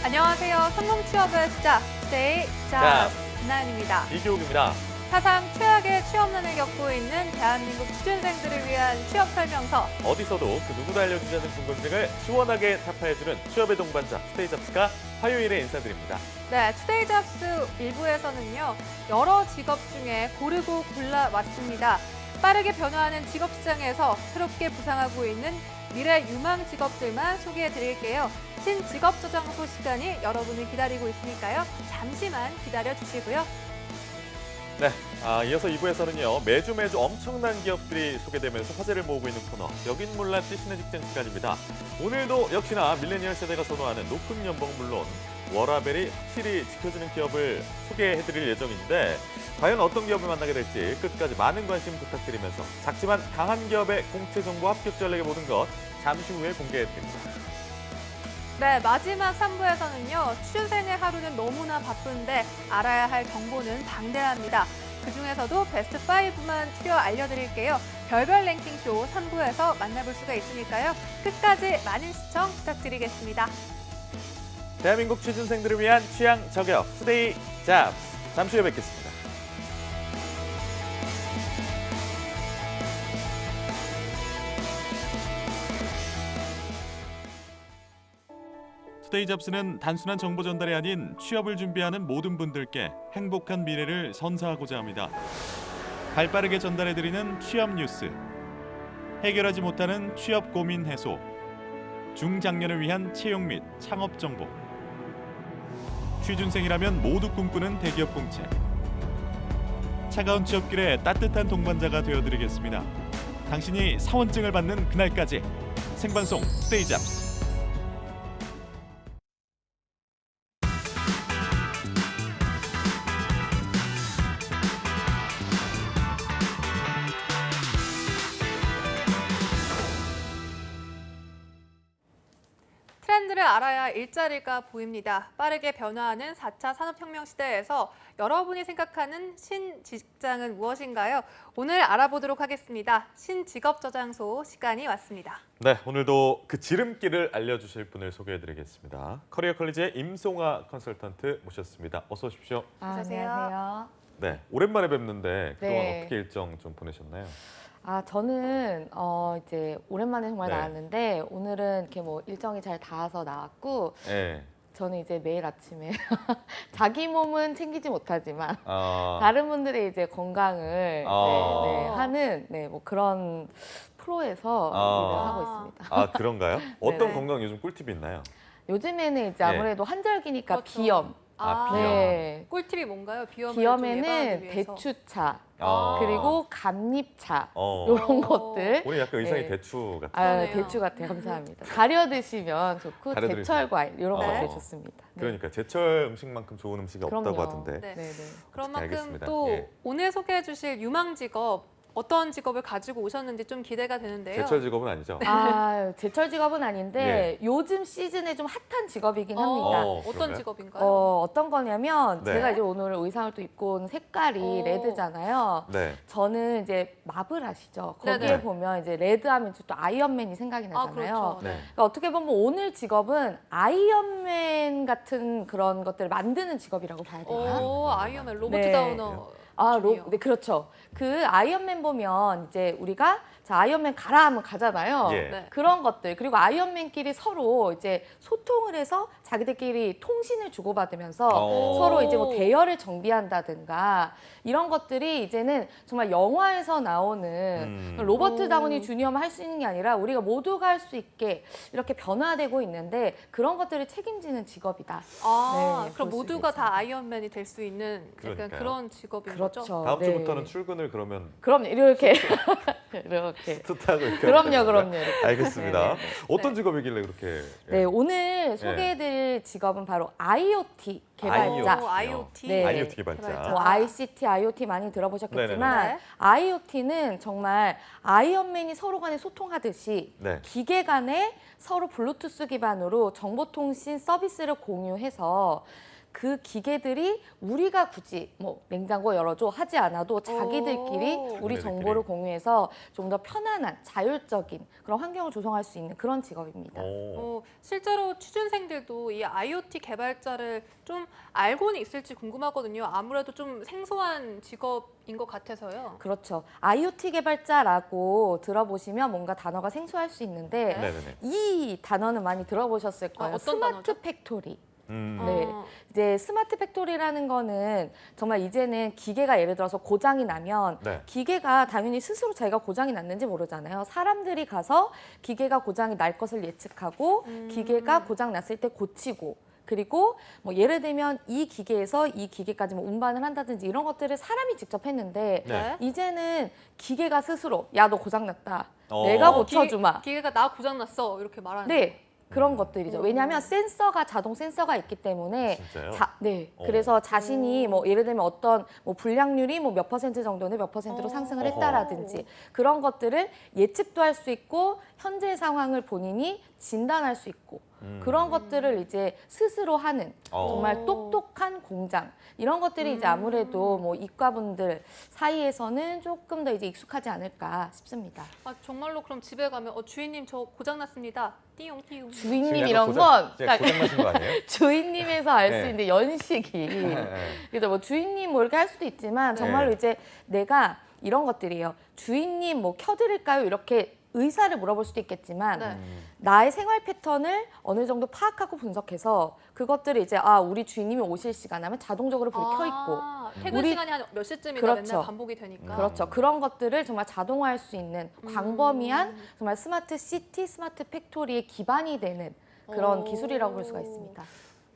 안녕하세요. 성공 취업의 시작, 스테이 잡 김나연입니다. 이교욱입니다. 사상 최악의 취업난을 겪고 있는 대한민국 취준생들을 위한 취업 설명서. 어디서도 그 누구도 알려주지 않는 궁금증을 시원하게 타파해주는 취업의 동반자 투데이잡스가 화요일에 인사드립니다. 네, 투데이 잡스 1부에서는요. 여러 직업 중에 고르고 골라왔습니다. 빠르게 변화하는 직업 시장에서 새롭게 부상하고 있는 미래 유망 직업들만 소개해드릴게요. 신직업 저장소 시간이 여러분을 기다리고 있으니까요. 잠시만 기다려주시고요. 네, 이어서 2부에서는요. 매주 엄청난 기업들이 소개되면서 화제를 모으고 있는 코너 여긴 몰랐지 신의 직장 시간입니다. 오늘도 역시나 밀레니얼 세대가 선호하는 높은 연봉 물론 워라밸이 확실히 지켜주는 기업을 소개해드릴 예정인데 과연 어떤 기업을 만나게 될지 끝까지 많은 관심 부탁드리면서 작지만 강한 기업의 공채 정보 합격 전략의 모든 것 잠시 후에 공개해드립니다. 네, 마지막 3부에서는요. 취준생의 하루는 너무나 바쁜데 알아야 할 정보는 방대합니다. 그중에서도 베스트 5만 추려 알려드릴게요. 별별 랭킹쇼 3부에서 만나볼 수가 있으니까요. 끝까지 많은 시청 부탁드리겠습니다. 대한민국 취준생들을 위한 취향 저격 투데이 잡스 잠시 후에 뵙겠습니다. 투데이 잡스는 단순한 정보 전달이 아닌 취업을 준비하는 모든 분들께 행복한 미래를 선사하고자 합니다. 발빠르게 전달해드리는 취업 뉴스, 해결하지 못하는 취업 고민 해소, 중장년을 위한 채용 및 창업 정보, 취준생이라면 모두 꿈꾸는 대기업 공채. 차가운 취업길에 따뜻한 동반자가 되어드리겠습니다. 당신이 사원증을 받는 그날까지 생방송 투데이 잡스. 트렌드를 알아야 일자리가 보입니다. 빠르게 변화하는 4차 산업혁명 시대에서 여러분이 생각하는 신직장은 무엇인가요? 오늘 알아보도록 하겠습니다. 신직업저장소 시간이 왔습니다. 네, 오늘도 그 지름길을 알려주실 분을 소개해드리겠습니다. 커리어 컬리지의 임송아 컨설턴트 모셨습니다. 어서 오십시오. 안녕하세요. 네, 오랜만에 뵙는데 그동안 네. 어떻게 일정 좀 보내셨나요? 저는 이제 오랜만에 정말 네. 나왔는데 오늘은 이렇게 뭐 일정이 잘 닿아서 나왔고 네. 저는 이제 매일 아침에 자기 몸은 챙기지 못하지만 아, 다른 분들의 이제 건강을 아. 하는 뭐 그런 프로에서 일을 하고 있습니다. 아 그런가요? 어떤 네네. 건강 요즘 꿀팁이 있나요? 요즘에는 이제 아무래도 한절기니까 그렇죠. 비염. 비염. 네. 꿀팁이 뭔가요? 비염을 좀 비염에는 예방하기 위해서. 대추차 아. 그리고 감잎차 어. 이런 어. 것들. 오늘 약간 의상이 네. 대추 같아요. 그러네요. 대추 같아요. 감사합니다. 가려 드시면 좋고 가려 제철 과일 이런 네. 것들 좋습니다. 네. 그러니까 제철 음식만큼 좋은 음식이 없다고 그럼요. 하던데. 네. 네네. 그런 어떻게 만큼 알겠습니다. 또 예. 오늘 소개해 주실 유망 직업, 어떤 직업을 가지고 오셨는지 좀 기대가 되는데요. 제철 직업은 아니죠? 제철 직업은 아닌데 요즘 시즌에 좀 핫한 직업이긴 합니다. 어떤 그런가요? 직업인가요? 어떤 거냐면 네. 제가 이제 오늘 의상을 또 입고 온 색깔이 레드잖아요. 네. 저는 이제 마블 아시죠? 거기에 네네. 보면 이제 레드 하면 또 아이언맨이 생각이 나잖아요. 그렇죠. 네. 그러니까 어떻게 보면 오늘 직업은 아이언맨 같은 그런 것들을 만드는 직업이라고 봐야 되나? 아이언맨 로버트 네. 다우너. 네, 그렇죠. 그 아이언맨 보면 이제 우리가 자, 아이언맨 가라 하면 가잖아요. 예. 네. 그런 것들. 그리고 아이언맨끼리 서로 이제 소통을 해서 자기들끼리 통신을 주고받으면서 서로 이제 뭐 대열을 정비한다든가 이런 것들이 이제는 정말 영화에서 나오는 로버트 다우니 주니어만 할 수 있는 게 아니라 우리가 모두가 할 수 있게 이렇게 변화되고 있는데 그런 것들을 책임지는 직업이다. 네, 그럼 볼 모두가 수가 다 아이언맨이 될 수 있는 약간 그러니까요. 그런 직업인 그렇죠. 거죠? 다음 네. 주부터는 출근을 그러면 그럼 이렇게 이렇게. 뜻하고 이렇게 그럼요, 하는 건가요? 그럼요. 이렇게. 알겠습니다. 네, 네, 어떤 네. 직업이길래 그렇게? 네, 오늘 소개해드릴 직업은 바로 IoT 개발자. IoT. 네. IoT 개발자. 개발자. 뭐 ICT, IoT 많이 들어보셨겠지만 네네네. IoT는 정말 아이언맨이 서로 간에 소통하듯이 네. 기계 간에 서로 블루투스 기반으로 정보통신 서비스를 공유해서 그 기계들이 우리가 굳이 뭐 냉장고 열어줘 하지 않아도 자기들끼리 오. 우리 자기네들끼리. 정보를 공유해서 좀 더 편안한 자율적인 그런 환경을 조성할 수 있는 그런 직업입니다. 실제로 취준생들도 이 IoT 개발자를 좀 알고는 있을지 궁금하거든요. 아무래도 좀 생소한 직업인 것 같아서요. 그렇죠. IoT 개발자라고 들어보시면 뭔가 단어가 생소할 수 있는데 네네네. 이 단어는 많이 들어보셨을 거예요. 어떤 스마트 단어죠? 팩토리. 음. 네. 어. 이제 스마트 팩토리라는 거는 정말 이제는 기계가 예를 들어서 고장이 나면 네. 기계가 당연히 스스로 자기가 고장이 났는지 모르잖아요. 사람들이 가서 기계가 고장이 날 것을 예측하고 기계가 고장 났을 때 고치고 그리고 뭐 예를 들면 이 기계에서 이 기계까지 뭐 운반을 한다든지 이런 것들을 사람이 직접 했는데 네. 이제는 기계가 스스로 야 너 고장 났다. 어. 내가 고쳐주마. 기계가 나 고장났어 이렇게 말하는 네. 그런 음. 것들이죠. 왜냐하면 센서가 자동 센서가 있기 때문에 진짜요? 네. 어. 그래서 자신이 뭐 예를 들면 어떤 뭐 불량률이 뭐 몇 퍼센트 정도는 몇 퍼센트로 상승을 어허. 했다라든지 그런 것들을 예측도 할 수 있고 현재 상황을 본인이 진단할 수 있고 그런 것들을 이제 스스로 하는 정말 똑똑한 공장 이런 것들이 이제 아무래도 뭐 이과분들 사이에서는 조금 더 이제 익숙하지 않을까 싶습니다. 아, 정말로 그럼 집에 가면 주인님 저 고장났습니다. 띠용띠용. 주인님 이런 건 고장 나신 거 아니에요? 주인님에서 알 수 네. 있는데 연식이 네. 그래서 뭐 주인님 뭐 이렇게 할 수도 있지만 정말로 네. 이제 내가 이런 것들이에요. 주인님 뭐 켜드릴까요? 이렇게 의사를 물어볼 수도 있겠지만 네. 나의 생활 패턴을 어느 정도 파악하고 분석해서 그것들을 이제 우리 주인님이 오실 시간 하면 자동적으로 불이 켜 있고 퇴근 우리- 시간이 한 몇 시쯤이다 그렇죠. 맨날 반복이 되니까. 그렇죠. 그런 것들을 정말 자동화할 수 있는 광범위한 정말 스마트 시티, 스마트 팩토리의 기반이 되는 그런 오. 기술이라고 볼 수가 있습니다.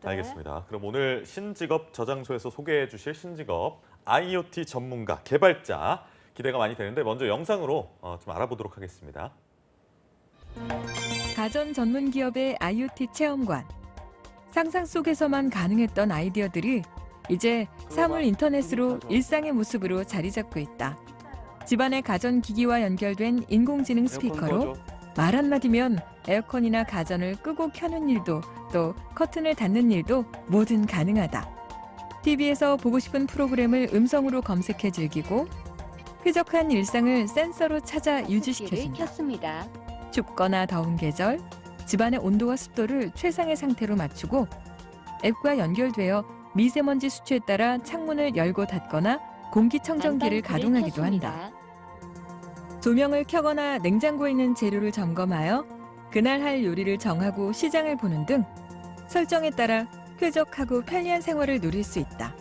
네. 알겠습니다. 그럼 오늘 신직업 저장소에서 소개해 주실 신직업 IoT 전문가, 개발자 기대가 많이 되는데 먼저 영상으로 좀 알아보도록 하겠습니다. 가전 전문 기업의 IoT 체험관. 상상 속에서만 가능했던 아이디어들이 이제 사물 인터넷으로 일상의 모습으로 자리 잡고 있다. 집안의 가전 기기와 연결된 인공지능 스피커로 말 한마디면 에어컨이나 가전을 끄고 켜는 일도 또 커튼을 닫는 일도 뭐든 가능하다. TV에서 보고 싶은 프로그램을 음성으로 검색해 즐기고 쾌적한 일상을 센서로 찾아 유지시켜준다. 켰습니다. 춥거나 더운 계절, 집안의 온도와 습도를 최상의 상태로 맞추고 앱과 연결되어 미세먼지 수치에 따라 창문을 열고 닫거나 공기청정기를 가동하기도 한다. 조명을 켜거나 냉장고에 있는 재료를 점검하여 그날 할 요리를 정하고 시장을 보는 등 설정에 따라 쾌적하고 편리한 생활을 누릴 수 있다.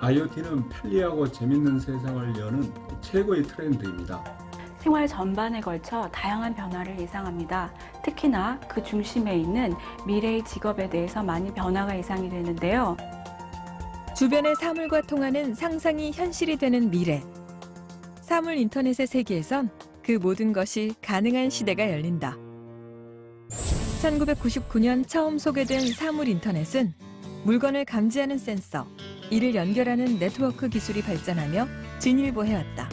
IoT는 편리하고 재밌는 세상을 여는 최고의 트렌드입니다. 생활 전반에 걸쳐 다양한 변화를 예상합니다. 특히나 그 중심에 있는 미래의 직업에 대해서 많이 변화가 예상이 되는데요. 주변의 사물과 통하는 상상이 현실이 되는 미래. 사물 인터넷의 세계에선 그 모든 것이 가능한 시대가 열린다. 1999년 처음 소개된 사물 인터넷은 물건을 감지하는 센서, 이를 연결하는 네트워크 기술이 발전하며 진일보해왔다.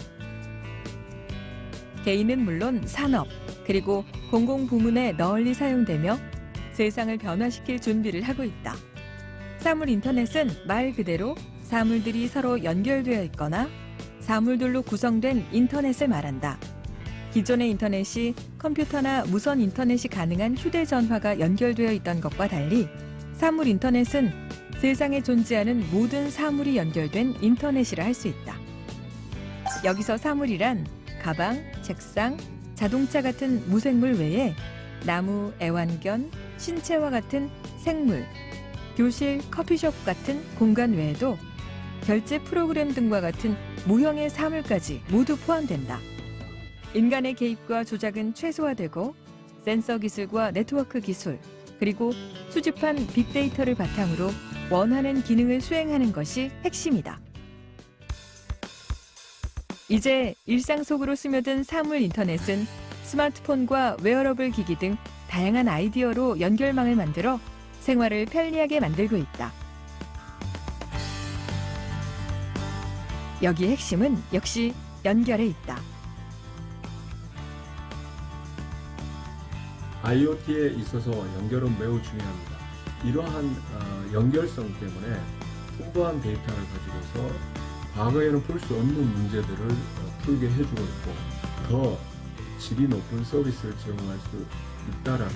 개인은 물론 산업, 그리고 공공부문에 널리 사용되며 세상을 변화시킬 준비를 하고 있다. 사물 인터넷은 말 그대로 사물들이 서로 연결되어 있거나 사물들로 구성된 인터넷을 말한다. 기존의 인터넷이 컴퓨터나 무선 인터넷이 가능한 휴대전화가 연결되어 있던 것과 달리 사물 인터넷은 세상에 존재하는 모든 사물이 연결된 인터넷이라 할 수 있다. 여기서 사물이란 가방, 책상, 자동차 같은 무생물 외에 나무, 애완견, 신체와 같은 생물, 교실, 커피숍 같은 공간 외에도 결제 프로그램 등과 같은 무형의 사물까지 모두 포함된다. 인간의 개입과 조작은 최소화되고 센서 기술과 네트워크 기술, 그리고 수집한 빅데이터를 바탕으로 원하는 기능을 수행하는 것이 핵심이다. 이제 일상 속으로 스며든 사물 인터넷은 스마트폰과 웨어러블 기기 등 다양한 아이디어로 연결망을 만들어 생활을 편리하게 만들고 있다. 여기의 핵심은 역시 연결에 있다. IoT에 있어서 연결은 매우 중요합니다. 이러한 연결성 때문에 풍부한 데이터를 가지고서 과거에는 볼 수 없는 문제들을 풀게 해주고 있고 더 질이 높은 서비스를 제공할 수 있다라는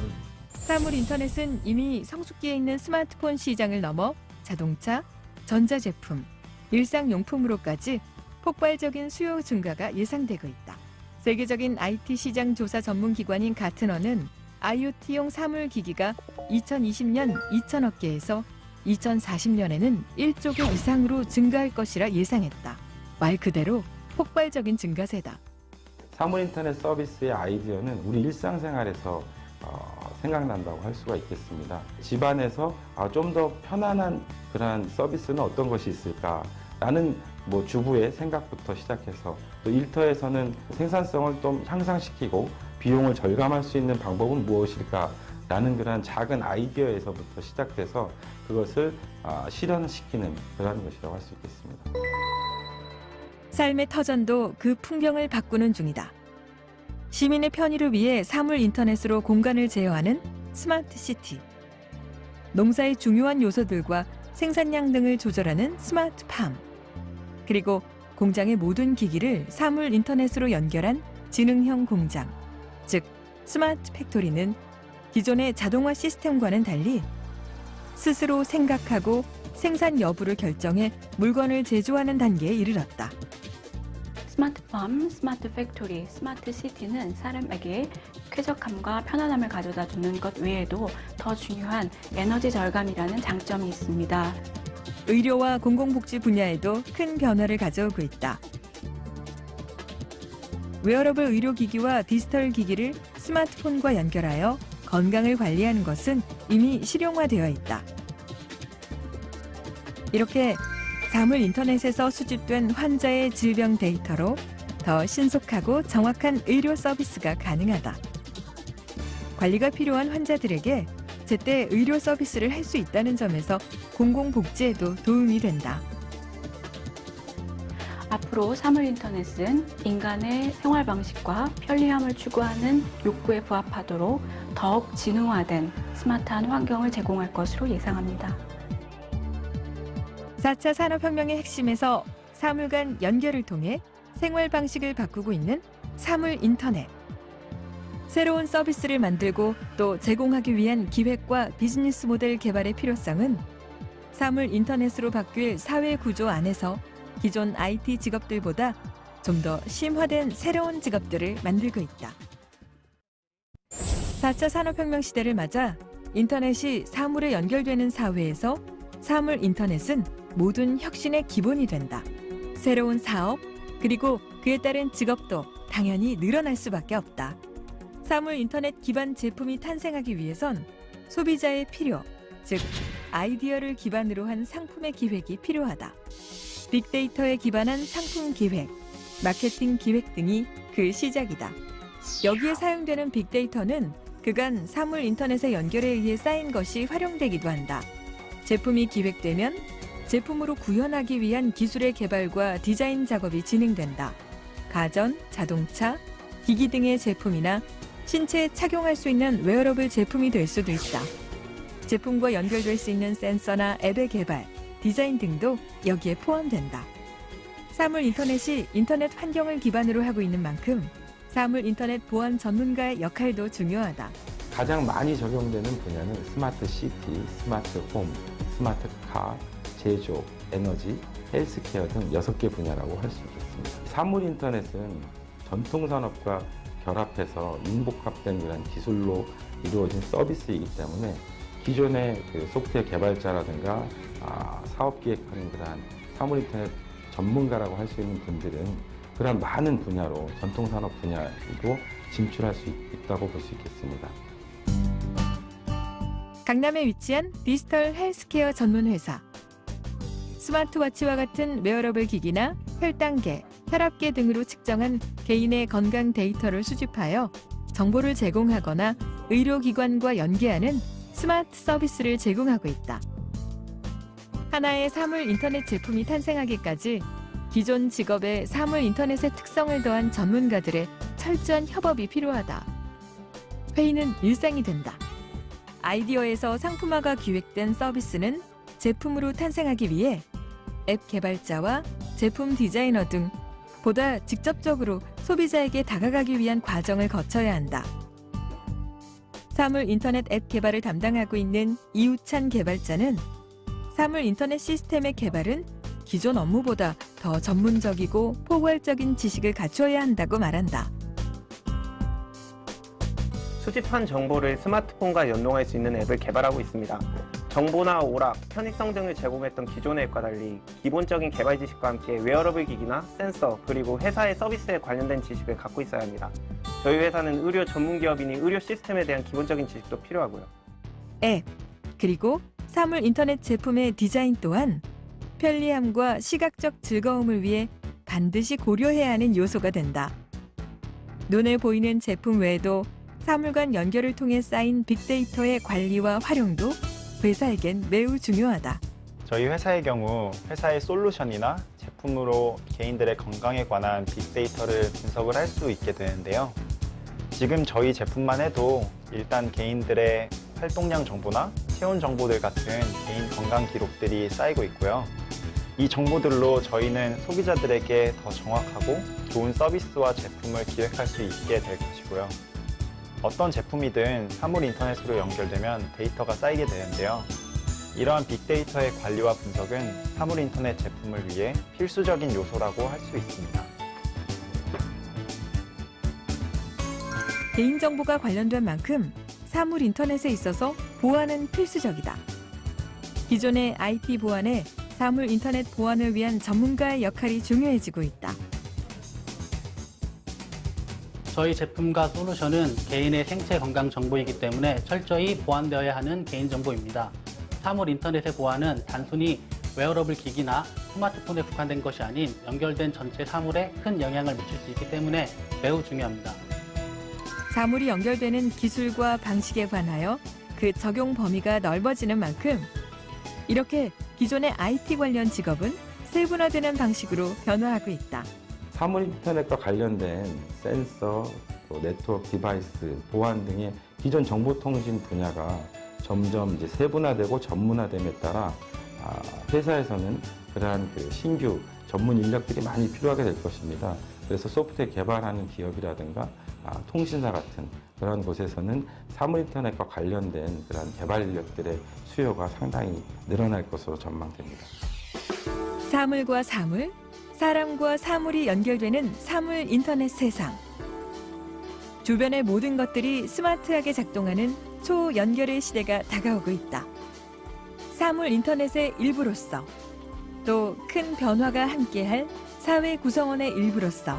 사물 인터넷은 이미 성숙기에 있는 스마트폰 시장을 넘어 자동차, 전자제품, 일상용품으로까지 폭발적인 수요 증가가 예상되고 있다. 세계적인 IT 시장 조사 전문기관인 가트너는 IoT용 사물기기가 2020년 2천억 개에서 2040년에는 1조 개 이상으로 증가할 것이라 예상했다. 말 그대로 폭발적인 증가세다. 사물인터넷 서비스의 아이디어는 우리 일상생활에서 생각난다고 할 수가 있겠습니다. 집안에서 좀 더 편안한 그러한 서비스는 어떤 것이 있을까라는 주부의 생각부터 시작해서 또 일터에서는 생산성을 좀 향상시키고 비용을 절감할 수 있는 방법은 무엇일까라는 그런 작은 아이디어에서부터 시작돼서 그것을 실현시키는 그런 것이라고 할 수 있겠습니다. 삶의 터전도 그 풍경을 바꾸는 중이다. 시민의 편의를 위해 사물 인터넷으로 공간을 제어하는 스마트 시티. 농사의 중요한 요소들과 생산량 등을 조절하는 스마트 팜. 그리고 공장의 모든 기기를 사물 인터넷으로 연결한 지능형 공장. 즉, 스마트 팩토리는 기존의 자동화 시스템과는 달리 스스로 생각하고 생산 여부를 결정해 물건을 제조하는 단계에 이르렀다. 스마트팜, 스마트 팩토리, 스마트 시티는 사람에게 쾌적함과 편안함을 가져다 주는 것 외에도 더 중요한 에너지 절감이라는 장점이 있습니다. 의료와 공공복지 분야에도 큰 변화를 가져오고 있다. 웨어러블 의료기기와 디지털 기기를 스마트폰과 연결하여 건강을 관리하는 것은 이미 실용화되어 있다. 이렇게 사물 인터넷에서 수집된 환자의 질병 데이터로 더 신속하고 정확한 의료 서비스가 가능하다. 관리가 필요한 환자들에게 제때 의료 서비스를 할 수 있다는 점에서 공공복지에도 도움이 된다. 앞으로 사물인터넷은 인간의 생활 방식과 편리함을 추구하는 욕구에 부합하도록 더욱 지능화된 스마트한 환경을 제공할 것으로 예상합니다. 4차 산업혁명의 핵심에서 사물 간 연결을 통해 생활 방식을 바꾸고 있는 사물 인터넷. 새로운 서비스를 만들고 또 제공하기 위한 기획과 비즈니스 모델 개발의 필요성은 사물 인터넷으로 바뀔 사회 구조 안에서 기존 IT 직업들보다 좀 더 심화된 새로운 직업들을 만들고 있다. 4차 산업혁명 시대를 맞아 인터넷이 사물에 연결되는 사회에서 사물 인터넷은 모든 혁신의 기본이 된다. 새로운 사업, 그리고 그에 따른 직업도 당연히 늘어날 수밖에 없다. 사물 인터넷 기반 제품이 탄생하기 위해선 소비자의 필요, 즉 아이디어를 기반으로 한 상품의 기획이 필요하다. 빅데이터에 기반한 상품 기획, 마케팅 기획 등이 그 시작이다. 여기에 사용되는 빅데이터는 그간 사물 인터넷의 연결에 의해 쌓인 것이 활용되기도 한다. 제품이 기획되면 제품으로 구현하기 위한 기술의 개발과 디자인 작업이 진행된다. 가전, 자동차, 기기 등의 제품이나 신체에 착용할 수 있는 웨어러블 제품이 될 수도 있다. 제품과 연결될 수 있는 센서나 앱의 개발, 디자인 등도 여기에 포함된다. 사물 인터넷이 인터넷 환경을 기반으로 하고 있는 만큼 사물 인터넷 보안 전문가의 역할도 중요하다. 가장 많이 적용되는 분야는 스마트 시티, 스마트 홈, 스마트 카, 제조, 에너지, 헬스케어 등 6개 분야라고 할 수 있겠습니다. 사물 인터넷은 전통 산업과 결합해서 융복합된 그런 기술로 이루어진 서비스이기 때문에 기존의 소프트웨어 개발자라든가 사업 기획하는 그러한 사물 인터넷 전문가라고 할 수 있는 분들은 그런 많은 분야로 전통 산업 분야에도 진출할 수 있다고 볼 수 있겠습니다. 강남에 위치한 디지털 헬스케어 전문 회사. 스마트워치와 같은 웨어러블 기기나 혈당계, 혈압계 등으로 측정한 개인의 건강 데이터를 수집하여 정보를 제공하거나 의료기관과 연계하는 스마트 서비스를 제공하고 있다. 하나의 사물 인터넷 제품이 탄생하기까지 기존 직업의 사물 인터넷의 특성을 더한 전문가들의 철저한 협업이 필요하다. 회의는 일상이 된다. 아이디어에서 상품화가 기획된 서비스는 제품으로 탄생하기 위해 앱 개발자와 제품 디자이너 등 보다 직접적으로 소비자에게 다가가기 위한 과정을 거쳐야 한다. 사물 인터넷 앱 개발을 담당하고 있는 이우찬 개발자는 사물 인터넷 시스템의 개발은 기존 업무보다 더 전문적이고 포괄적인 지식을 갖춰야 한다고 말한다. 수집한 정보를 스마트폰과 연동할 수 있는 앱을 개발하고 있습니다. 정보나 오락, 편의성 등을 제공했던 기존의 앱과 달리 기본적인 개발 지식과 함께 웨어러블 기기나 센서, 그리고 회사의 서비스에 관련된 지식을 갖고 있어야 합니다. 저희 회사는 의료 전문 기업이니 의료 시스템에 대한 기본적인 지식도 필요하고요. 앱, 그리고 사물 인터넷 제품의 디자인 또한 편리함과 시각적 즐거움을 위해 반드시 고려해야 하는 요소가 된다. 눈에 보이는 제품 외에도 사물 간 연결을 통해 쌓인 빅데이터의 관리와 활용도 회사에겐 매우 중요하다. 저희 회사의 경우 회사의 솔루션이나 제품으로 개인들의 건강에 관한 빅데이터를 분석을 할 수 있게 되는데요. 지금 저희 제품만 해도 일단 개인들의 활동량 정보나 체온 정보들 같은 개인 건강 기록들이 쌓이고 있고요. 이 정보들로 저희는 소비자들에게 더 정확하고 좋은 서비스와 제품을 기획할 수 있게 될 것이고요. 어떤 제품이든 사물 인터넷으로 연결되면 데이터가 쌓이게 되는데요. 이러한 빅데이터의 관리와 분석은 사물 인터넷 제품을 위해 필수적인 요소라고 할 수 있습니다. 개인정보가 관련된 만큼 사물 인터넷에 있어서 보안은 필수적이다. 기존의 IT 보안에 사물 인터넷 보안을 위한 전문가의 역할이 중요해지고 있다. 저희 제품과 솔루션은 개인의 생체 건강 정보이기 때문에 철저히 보안되어야 하는 개인정보입니다. 사물 인터넷의 보안은 단순히 웨어러블 기기나 스마트폰에 국한된 것이 아닌 연결된 전체 사물에 큰 영향을 미칠 수 있기 때문에 매우 중요합니다. 사물이 연결되는 기술과 방식에 관하여 그 적용 범위가 넓어지는 만큼 이렇게 기존의 IT 관련 직업은 세분화되는 방식으로 변화하고 있다. 사물 인터넷과 관련된 센서, 또 네트워크 디바이스, 보안 등의 기존 정보통신 분야가 점점 이제 세분화되고 전문화됨에 따라 회사에서는 그러한 신규 전문 인력들이 많이 필요하게 될 것입니다. 그래서 소프트웨어 개발하는 기업이라든가 통신사 같은 그런 곳에서는 사물 인터넷과 관련된 그런 개발 인력들의 수요가 상당히 늘어날 것으로 전망됩니다. 사물과 사물, 사람과 사물이 연결되는 사물 인터넷 세상. 주변의 모든 것들이 스마트하게 작동하는 초연결의 시대가 다가오고 있다. 사물 인터넷의 일부로서 또 큰 변화가 함께할 사회 구성원의 일부로서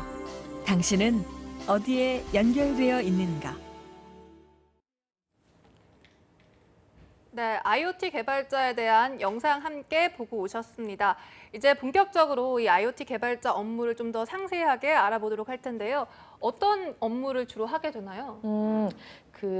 당신은 어디에 연결되어 있는가? 네, IoT 개발자에 대한 영상 함께 보고 오셨습니다. 이제 본격적으로 이 IoT 개발자 업무를 좀 더 상세하게 알아보도록 할 텐데요. 어떤 업무를 주로 하게 되나요?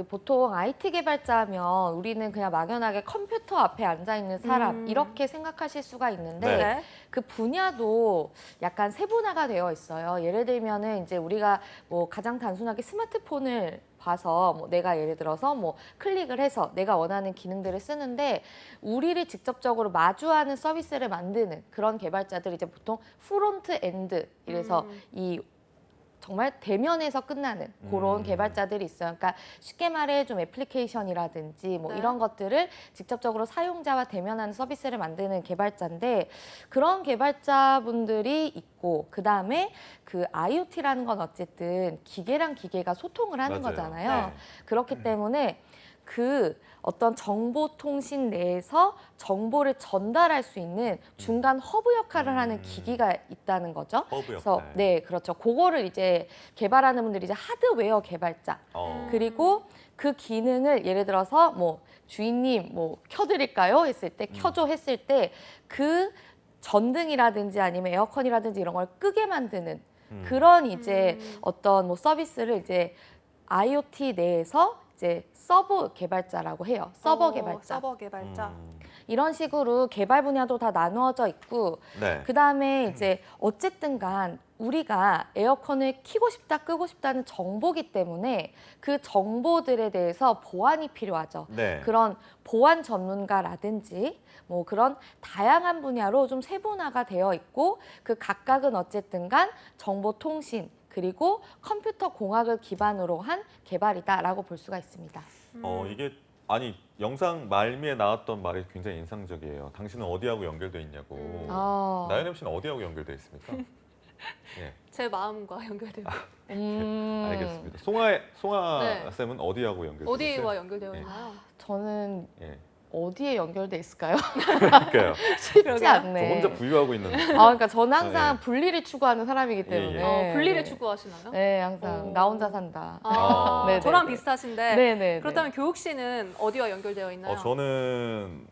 보통 IT 개발자면 우리는 그냥 막연하게 컴퓨터 앞에 앉아 있는 사람 이렇게 생각하실 수가 있는데 네. 그 분야도 약간 세분화가 되어 있어요. 예를 들면은 이제 우리가 뭐 가장 단순하게 스마트폰을 봐서 뭐 내가 예를 들어서 뭐 클릭을 해서 내가 원하는 기능들을 쓰는데 우리를 직접적으로 마주하는 서비스를 만드는 그런 개발자들이 이제 보통 프론트 엔드 이래서 이 정말 대면에서 끝나는 그런 개발자들이 있어요. 그러니까 쉽게 말해 좀 애플리케이션이라든지 뭐 네. 이런 것들을 직접적으로 사용자와 대면하는 서비스를 만드는 개발자인데 그런 개발자분들이 있고 그다음에 그 IoT라는 건 어쨌든 기계랑 기계가 소통을 하는 맞아요. 거잖아요. 네. 그렇기 때문에 그 어떤 정보통신 내에서 정보를 전달할 수 있는 중간 허브 역할을 하는 기기가 있다는 거죠. 허브 그래서 역할. 네, 그렇죠. 그거를 이제 개발하는 분들이 이제 하드웨어 개발자. 그리고 그 기능을 예를 들어서 뭐 주인님 뭐 켜드릴까요? 했을 때 켜줘 했을 때 그 전등이라든지 아니면 에어컨이라든지 이런 걸 끄게 만드는 그런 이제 어떤 뭐 서비스를 이제 IoT 내에서 이제 서브 개발자라고 해요. 서버 개발자. 서버 개발자. 이런 식으로 개발 분야도 다 나누어져 있고 네. 그다음에 이제 어쨌든 간 우리가 에어컨을 켜고 싶다 끄고 싶다는 정보기 때문에 그 정보들에 대해서 보안이 필요하죠. 네. 그런 보안 전문가라든지 뭐 그런 다양한 분야로 좀 세분화가 되어 있고 그 각각은 어쨌든 간 정보통신 그리고 컴퓨터 공학을 기반으로 한 개발이다라고 볼 수가 있습니다. 이게 아니 영상 말미에 나왔던 말이 굉장히 인상적이에요. 당신은 어디하고 연결돼 있냐고. 나연님 씨는 어디하고 연결돼 있습니까? 예. 제 마음과 연결되고 알겠습니다. 송아 네. 쌤은 어디하고 연결돼 있어요? 어디와 연결되어 있나요? 저는 예. 어디에 연결돼 있을까요? 그러니까요. 쉽지 않네. 저 혼자 부유하고 있는. 그러니까 저는 항상 분리를 추구하는 사람이기 때문에 분리를 추구하시나요? 네, 항상 나 혼자 산다. 네, 저랑 비슷하신데 네네. 그렇다면 교육 씨는 어디와 연결되어 있나요? 저는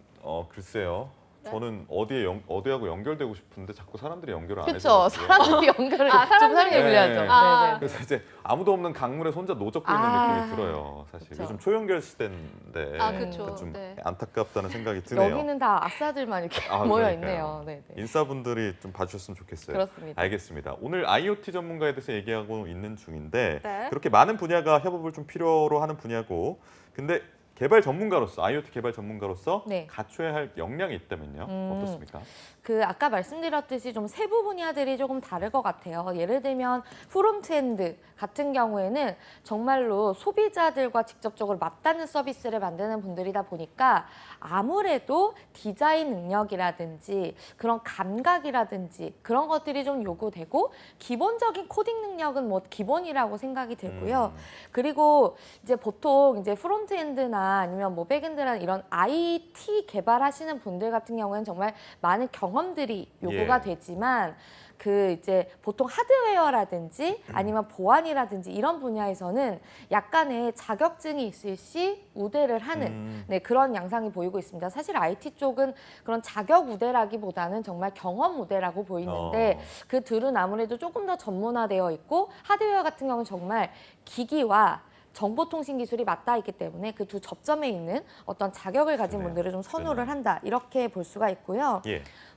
글쎄요. 네? 저는 어디하고 연결되고 싶은데 자꾸 사람들이 연결을 안 그렇죠. 해줘요. 사람들이 연결을 좀 사람들이 불리하죠. 네. 네네. 그래서 이제 아무도 없는 강물에 혼자 노젓고 있는 느낌이 들어요. 사실 그쵸. 요즘 초연결 시대인데 그렇죠. 좀 네. 안타깝다는 생각이 드네요. 여기는 다 아싸들만 이렇게 모여 있네요. 네네. 인싸분들이 좀 봐주셨으면 좋겠어요. 그렇습니다. 알겠습니다. 오늘 IoT 전문가에 대해서 얘기하고 있는 중인데 네. 그렇게 많은 분야가 협업을 좀 필요로 하는 분야고 근데 개발 전문가로서 IoT 개발 전문가로서 네. 갖춰야 할 역량이 있다면요. 어떻습니까? 그 아까 말씀드렸듯이 좀 세부 분야들이 조금 다를 것 같아요. 예를 들면 프론트엔드 같은 경우에는 정말로 소비자들과 직접적으로 맞닿는 서비스를 만드는 분들이다 보니까 아무래도 디자인 능력이라든지 그런 감각이라든지 그런 것들이 좀 요구되고 기본적인 코딩 능력은 뭐 기본이라고 생각이 들고요. 그리고 이제 보통 이제 프론트엔드나 아니면 뭐 백엔드나 이런 IT 개발하시는 분들 같은 경우에는 정말 많은 경험들이 요구가 되지만 그 이제 보통 하드웨어라든지 아니면 보안이라든지 이런 분야에서는 약간의 자격증이 있을 시 우대를 하는 그런 양상이 보이고 있습니다. 사실 IT 쪽은 그런 자격 우대라기보다는 정말 경험 우대라고 보이는데 그 둘은 아무래도 조금 더 전문화되어 있고 하드웨어 같은 경우는 정말 기기와 정보통신 기술이 맞닿아 있기 때문에 그 두 접점에 있는 어떤 자격을 가진 분들을 좀 선호를 한다 이렇게 볼 수가 있고요.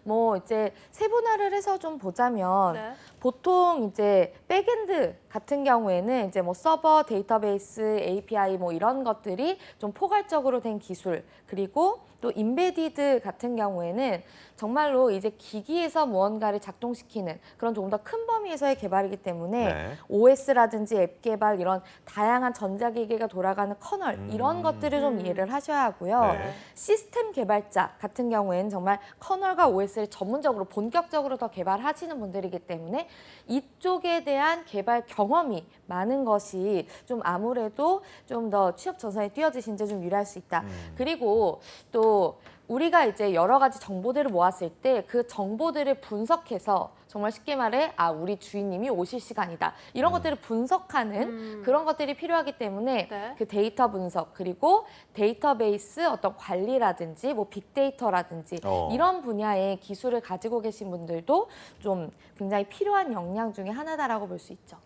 뭐 이제 세분화를 해서 좀 보자면 보통 이제 백엔드 같은 경우에는 이제 뭐 서버, 데이터베이스, API 뭐 이런 것들이 좀 포괄적으로 된 기술 그리고 또 인베디드 같은 경우에는 정말로 이제 기기에서 무언가를 작동시키는 그런 조금 더 큰 범위에서의 개발이기 때문에 OS라든지 앱 개발 이런 다양한 전자기기가 돌아가는 커널 이런 것들을 좀 이해를 하셔야 하고요. 시스템 개발자 같은 경우에는 정말 커널과 OS를 전문적으로 본격적으로 더 개발하시는 분들이기 때문에 이쪽에 대한 개발 경험이 많은 것이 좀 아무래도 좀 더 취업 전선에 뛰어드신 데 좀 유리할 수 있다. 그리고 또 우리가 이제 여러 가지 정보들을 모았을 때 그 정보들을 분석해서 정말 쉽게 말해 우리 주인님이 오실 시간이다. 이런 것들을 분석하는 그런 것들이 필요하기 때문에 그 데이터 분석 그리고 데이터베이스 어떤 관리라든지 뭐 빅데이터라든지 이런 분야의 기술을 가지고 계신 분들도 좀 굉장히 필요한 역량 중에 하나다라고 볼 수 있죠.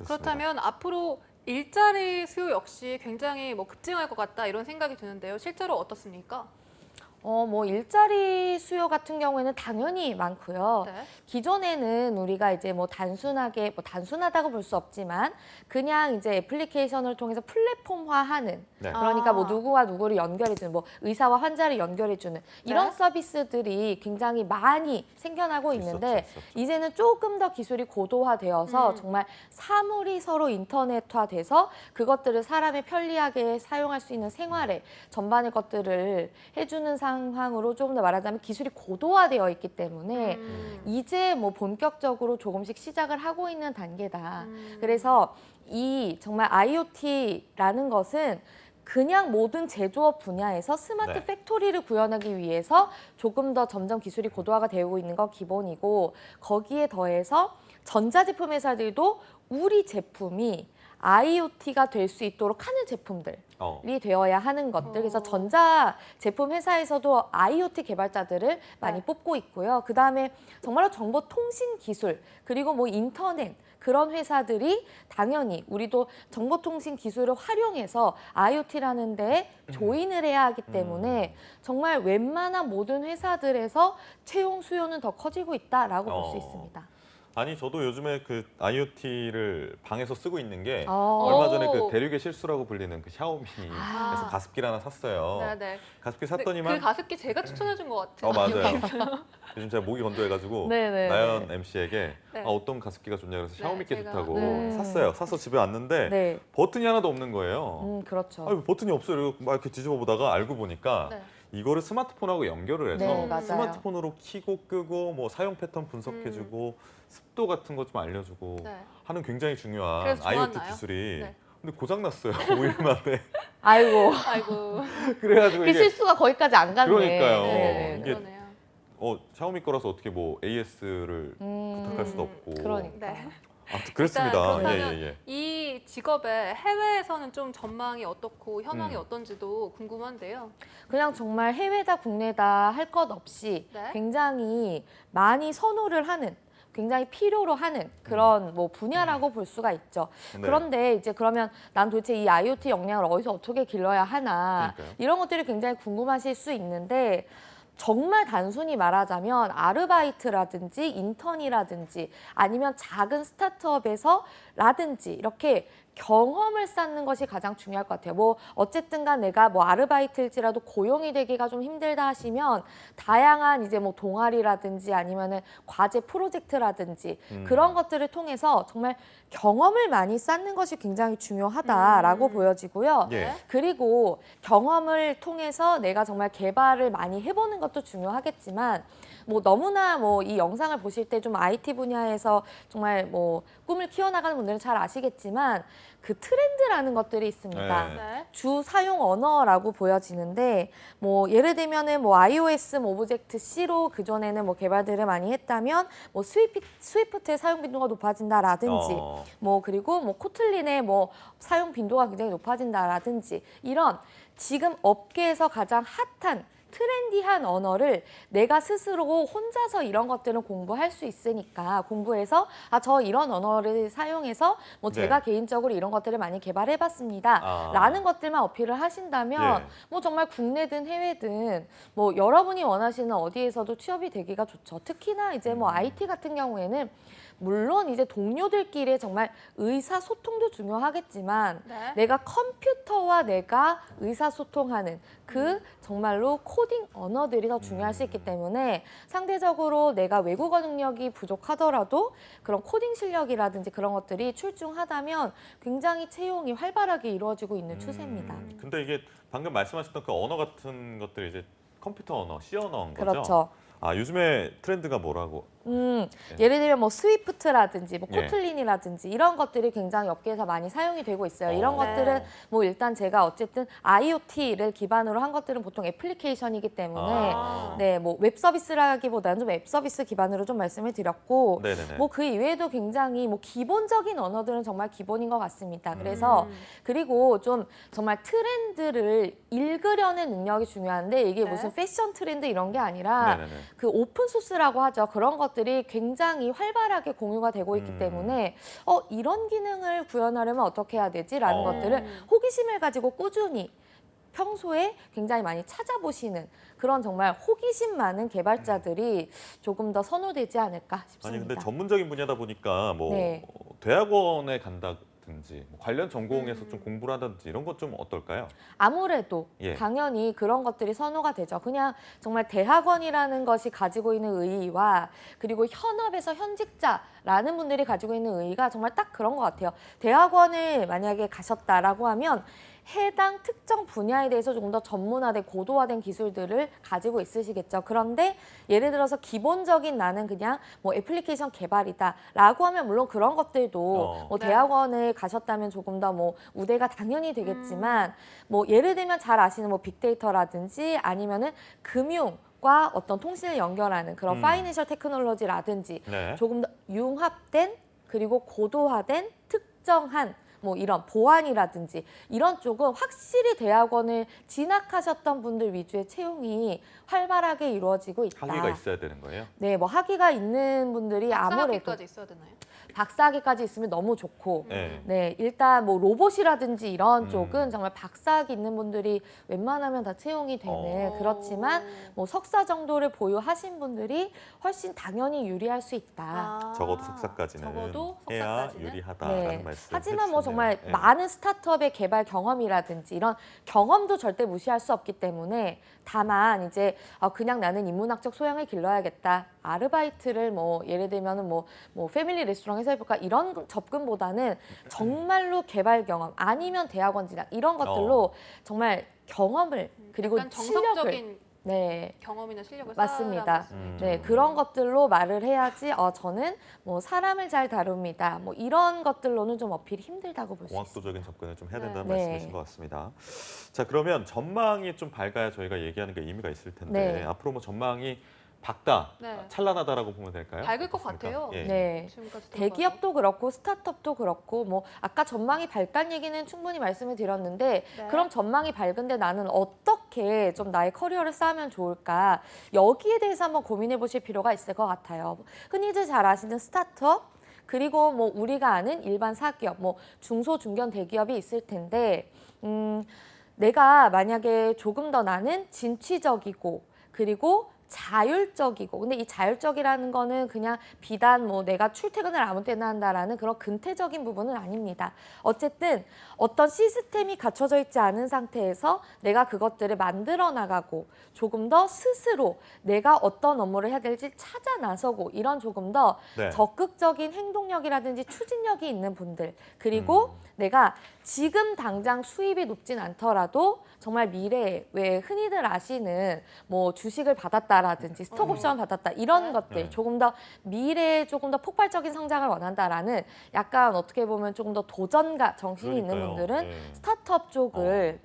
그렇다면 앞으로 일자리 수요 역시 굉장히 뭐 급증할 것 같다 이런 생각이 드는데요. 실제로 어떻습니까? 뭐 일자리 수요 같은 경우에는 당연히 많고요. 기존에는 우리가 이제 뭐 단순하게 단순하다고 볼 수 없지만 그냥 이제 애플리케이션을 통해서 플랫폼화하는 그러니까 뭐 누구와 누구를 연결해주는 뭐 의사와 환자를 연결해주는 이런 서비스들이 굉장히 많이 생겨나고 있는데 이제는 조금 더 기술이 고도화되어서 정말 사물이 서로 인터넷화돼서 그것들을 사람이 편리하게 사용할 수 있는 생활에 전반의 것들을 해주는 상황으로 조금 더 말하자면 기술이 고도화되어 있기 때문에 이제 뭐 본격적으로 조금씩 시작을 하고 있는 단계다. 그래서 이 정말 IoT라는 것은 그냥 모든 제조업 분야에서 스마트 팩토리를 구현하기 위해서 조금 더 점점 기술이 고도화가 되고 있는 거 기본이고 거기에 더해서 전자제품 회사들도 우리 제품이 IoT가 될 수 있도록 하는 제품들. 이 되어야 하는 것들. 그래서 전자 제품 회사에서도 IoT 개발자들을 많이 뽑고 있고요. 그다음에 정말로 정보통신 기술 그리고 뭐 인터넷 그런 회사들이 당연히 우리도 정보통신 기술을 활용해서 IoT라는 데에 조인을 해야 하기 때문에 정말 웬만한 모든 회사들에서 채용 수요는 더 커지고 있다라고 볼 수 있습니다. 아니 저도 요즘에 그 IoT를 방에서 쓰고 있는 게 얼마 전에 그 대륙의 실수라고 불리는 그 샤오미에서 가습기를 하나 샀어요. 네네. 가습기 샀더니만 그 가습기 제가 추천해준 것 같아요. 맞아요. 요즘 제가 목이 건조해가지고 네네. 나연 MC에게 네. 어떤 가습기가 좋냐 그래서 샤오미께 제가- 좋다고 샀어요. 사서 집에 왔는데 네. 버튼이 하나도 없는 거예요. 그렇죠. 아니, 버튼이 없어요. 그리고 막 이렇게 뒤집어 보다가 알고 보니까 네. 이거를 스마트폰하고 연결을 해서 네, 맞아요. 스마트폰으로 켜고 끄고 뭐 사용 패턴 분석해주고 습도 같은 거 좀 알려주고 네. 하는 굉장히 중요한 그래서 IoT 좋았나요? 기술이 네. 근데 고장 났어요. 5일 만에. 아이고. 아이고. 그래가지고 그 이게 실수가 거기까지 안 갔네. 그러니까요. 네. 이게 그러네요. 샤오미 거라서 어떻게 뭐 AS를 부탁할 수도 없고. 그러니까. 네. 아무튼 그랬습니다. 일단 그렇다면 예. 이 직업의 해외에서는 좀 전망이 어떻고 현황이 음. 어떤지도 궁금한데요. 그냥 정말 해외다 국내다 할 것 없이 네. 굉장히 많이 선호를 하는 굉장히 필요로 하는 그런 뭐 분야라고 볼 수가 있죠. 네. 그런데 이제 그러면 난 도대체 이 IoT 역량을 어디서 어떻게 길러야 하나 그러니까요. 이런 것들이 굉장히 궁금하실 수 있는데 정말 단순히 말하자면 아르바이트라든지 인턴이라든지 아니면 작은 스타트업에서라든지 이렇게 경험을 쌓는 것이 가장 중요할 것 같아요. 뭐 어쨌든간 내가 뭐 아르바이트일지라도 고용이 되기가 좀 힘들다 하시면 다양한 이제 뭐 동아리라든지 아니면은 과제 프로젝트라든지 그런 것들을 통해서 정말 경험을 많이 쌓는 것이 굉장히 중요하다라고 보여지고요. 예. 그리고 경험을 통해서 내가 정말 개발을 많이 해보는 것도 중요하겠지만 뭐 너무나 뭐 이 영상을 보실 때 좀 IT 분야에서 정말 뭐 꿈을 키워나가는 분들은 잘 아시겠지만 그 트렌드라는 것들이 있습니다. 네. 네. 주 사용 언어라고 보여지는데 뭐 예를 들면은 뭐 iOS 오브젝트 C로 그전에는 뭐 개발들을 많이 했다면 뭐 스위프트의 사용 빈도가 높아진다라든지 뭐 그리고 뭐 코틀린의 뭐 사용 빈도가 굉장히 높아진다라든지 이런 지금 업계에서 가장 핫한 트렌디한 언어를 내가 스스로 혼자서 이런 것들은 공부할 수 있으니까 공부해서 저 이런 언어를 사용해서 뭐 제가 개인적으로 이런 것들을 많이 개발해봤습니다. 라는 것들만 어필을 하신다면 뭐 정말 국내든 해외든 뭐 여러분이 원하시는 어디에서도 취업이 되기가 좋죠. 특히나 이제 뭐 IT 같은 경우에는 물론 이제 동료들끼리의 정말 의사소통도 중요하겠지만 네. 내가 컴퓨터와 내가 의사소통하는 그 정말로 코딩 언어들이 더 중요할 수 있기 때문에 상대적으로 내가 외국어 능력이 부족하더라도 그런 코딩 실력이라든지 그런 것들이 출중하다면 굉장히 채용이 활발하게 이루어지고 있는 추세입니다. 근데 이게 방금 말씀하셨던 그 언어 같은 것들이 이제 컴퓨터 언어, C 언어인 거죠? 그렇죠. 요즘에 트렌드가 뭐라고? 예를 들면 뭐 스위프트라든지 뭐 코틀린이라든지 이런 것들이 굉장히 업계에서 많이 사용이 되고 있어요. 이런 것들은 뭐 일단 제가 어쨌든 IoT를 기반으로 한 것들은 보통 애플리케이션이기 때문에 네, 뭐 웹 서비스라기보다는 좀 앱 서비스 기반으로 좀 말씀을 드렸고 뭐 그 이외에도 굉장히 뭐 기본적인 언어들은 정말 기본인 것 같습니다. 그래서 그리고 좀 정말 트렌드를 읽으려는 능력이 중요한데 이게 무슨 패션 트렌드 이런 게 아니라 그 오픈 소스라고 하죠. 그런 것들이 굉장히 활발하게 공유가 되고 있기 때문에 이런 기능을 구현하려면 어떻게 해야 되지라는 것들을 호기심을 가지고 꾸준히 평소에 굉장히 많이 찾아보시는 그런 정말 호기심 많은 개발자들이 조금 더 선호되지 않을까 싶습니다. 아니 근데 전문적인 분야다 보니까 뭐 대학원에 간다든지 뭐 관련 전공에서 좀 공부를 한다든지 이런 것 좀 어떨까요? 아무래도 당연히 그런 것들이 선호가 되죠. 그냥 정말 대학원이라는 것이 가지고 있는 의의와 그리고 현업에서 현직자라는 분들이 가지고 있는 의의가 정말 딱 그런 것 같아요. 대학원을 만약에 가셨다라고 하면 해당 특정 분야에 대해서 조금 더 전문화된 고도화된 기술들을 가지고 있으시겠죠. 그런데 예를 들어서 기본적인 나는 그냥 뭐 애플리케이션 개발이다라고 하면 물론 그런 것들도 뭐 대학원을 가셨다면 조금 더 뭐 우대가 당연히 되겠지만 뭐 예를 들면 잘 아시는 뭐 빅데이터라든지 아니면은 금융과 어떤 통신을 연결하는 그런 파이낸셜 테크놀로지라든지 조금 더 융합된 그리고 고도화된 특정한 뭐 이런 보안이라든지 이런 쪽은 확실히 대학원을 진학하셨던 분들 위주의 채용이 활발하게 이루어지고 있다. 학위가 있어야 되는 거예요? 네, 뭐 학위가 있는 분들이 아무래도 박사학위까지 있어야 되나요? 박사학위까지 있으면 너무 좋고 네. 네, 일단 뭐 로봇이라든지 이런 음. 쪽은 정말 박사학위 있는 분들이 웬만하면 다 채용이 되는 그렇지만 뭐 석사 정도를 보유하신 분들이 훨씬 당연히 유리할 수 있다. 적어도 석사까지는 적어도 해야 석사까지는? 유리하다라는 네. 말씀. 하지만 뭐 정말 네. 많은 스타트업의 개발 경험이라든지 이런 경험도 절대 무시할 수 없기 때문에 다만 이제 그냥 나는 인문학적 소양을 길러야겠다. 아르바이트를 뭐 예를 들면은 뭐 패밀리 레스토랑 해볼까 이런 접근보다는 정말로 개발 경험 아니면 대학원 진학 이런 것들로 정말 경험을 그리고 약간 실력을 정석적인 네. 경험이나 실력을 맞습니다. 쌓으라는 네, 그런 것들로 말을 해야지 저는 뭐 사람을 잘 다룹니다. 뭐 이런 것들로는 좀 어필이 힘들다고 볼 수 있습니다. 공학도적인 접근을 좀 해야 된다는 네. 말씀이신 것 같습니다. 자, 그러면 전망이 좀 밝아야 저희가 얘기하는 게 의미가 있을 텐데 네. 앞으로 뭐 전망이 밝다, 네. 찬란하다라고 보면 될까요? 밝을 것 어떻습니까? 같아요. 예. 네. 지금까지 들어봐도. 대기업도 그렇고 스타트업도 그렇고 뭐 아까 전망이 밝다는 얘기는 충분히 말씀을 드렸는데 네. 그럼 전망이 밝은데 나는 어떻게 좀 나의 커리어를 쌓으면 좋을까 여기에 대해서 한번 고민해 보실 필요가 있을 것 같아요. 흔히들 잘 아시는 스타트업 그리고 뭐 우리가 아는 일반 사기업 뭐 중소 중견 대기업이 있을 텐데 내가 만약에 조금 더 나는 진취적이고 그리고 자율적이고 근데 이 자율적이라는 거는 그냥 비단 뭐 내가 출퇴근을 아무 때나 한다라는 그런 근태적인 부분은 아닙니다. 어쨌든 어떤 시스템이 갖춰져 있지 않은 상태에서 내가 그것들을 만들어 나가고 조금 더 스스로 내가 어떤 업무를 해야 될지 찾아 나서고 이런 조금 더 네. 적극적인 행동력이라든지 추진력이 있는 분들 그리고 내가 지금 당장 수입이 높진 않더라도 정말 미래에 왜 흔히들 아시는 뭐 주식을 받았다라든지 스톡옵션을 받았다 이런 것들 네. 조금 더 미래에 조금 더 폭발적인 성장을 원한다라는 약간 어떻게 보면 조금 더 도전가 정신이 있는 그러니까요. 분들은 네. 스타트업 쪽을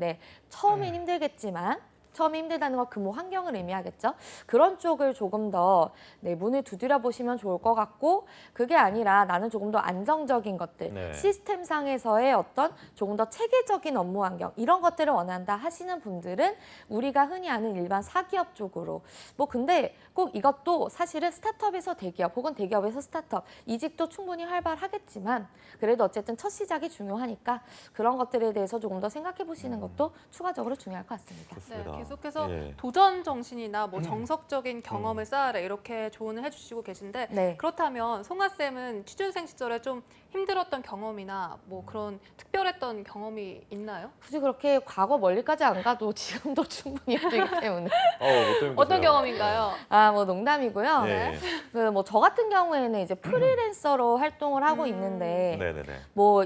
처음엔 힘들겠지만 처음에 힘들다는 건 근무 환경을 의미하겠죠. 그런 쪽을 조금 더 문을 두드려 보시면 좋을 것 같고 그게 아니라 나는 조금 더 안정적인 것들, 네. 시스템상에서의 어떤 조금 더 체계적인 업무 환경 이런 것들을 원한다 하시는 분들은 우리가 흔히 아는 일반 사기업 쪽으로 뭐 근데 꼭 이것도 사실은 스타트업에서 대기업 혹은 대기업에서 스타트업 이직도 충분히 활발하겠지만 그래도 어쨌든 첫 시작이 중요하니까 그런 것들에 대해서 조금 더 생각해 보시는 것도 추가적으로 중요할 것 같습니다. 좋습니다. 네, 계속해서 예. 도전 정신이나 뭐 정석적인 경험을 쌓아라 이렇게 조언을 해주시고 계신데 네. 그렇다면 송아 쌤은 취준생 시절에 좀 힘들었던 경험이나 뭐 그런 특별했던 경험이 있나요? 굳이 그렇게 과거 멀리까지 안 가도 지금도 충분히 힘들기 때문에 어떤 경험인가요? 뭐 농담이고요. 네. 그 뭐 저 같은 경우에는 이제 프리랜서로 활동을 하고 있는데 네네네. 뭐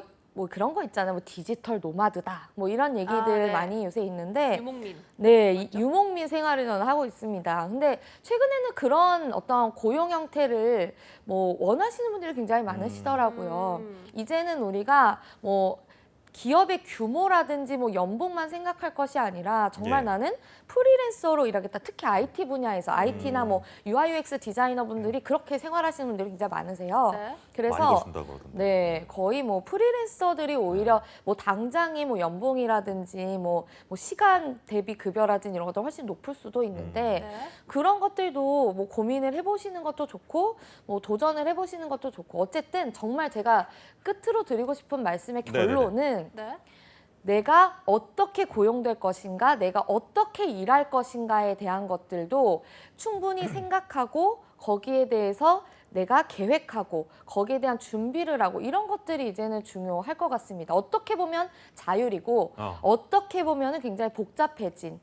그런 거 있잖아요. 뭐 디지털 노마드다. 뭐 이런 얘기들 네. 많이 요새 있는데 유목민. 네, 유목민 생활을 저는 하고 있습니다. 근데 최근에는 그런 어떤 고용 형태를 뭐 원하시는 분들이 굉장히 많으시더라고요. 이제는 우리가 뭐 기업의 규모라든지 뭐 연봉만 생각할 것이 아니라 정말 예. 나는 프리랜서로 일하겠다. 특히 IT 분야에서 IT나 뭐 UI UX 디자이너분들이 그렇게 생활하시는 분들이 굉장히 많으세요. 네. 많이 그래서 버신다고 그러던데. 네, 거의 뭐 프리랜서들이 오히려 뭐 당장이 뭐 연봉이라든지 뭐 시간 대비 급여라든지 이런 것도 훨씬 높을 수도 있는데 네. 그런 것들도 뭐 고민을 해보시는 것도 좋고 뭐 도전을 해보시는 것도 좋고 어쨌든 정말 제가 끝으로 드리고 싶은 말씀의 네네네. 결론은 네. 내가 어떻게 고용될 것인가, 내가 어떻게 일할 것인가에 대한 것들도 충분히 생각하고 거기에 대해서 내가 계획하고 거기에 대한 준비를 하고 이런 것들이 이제는 중요할 것 같습니다. 어떻게 보면 자율이고 어떻게 보면 굉장히 복잡해진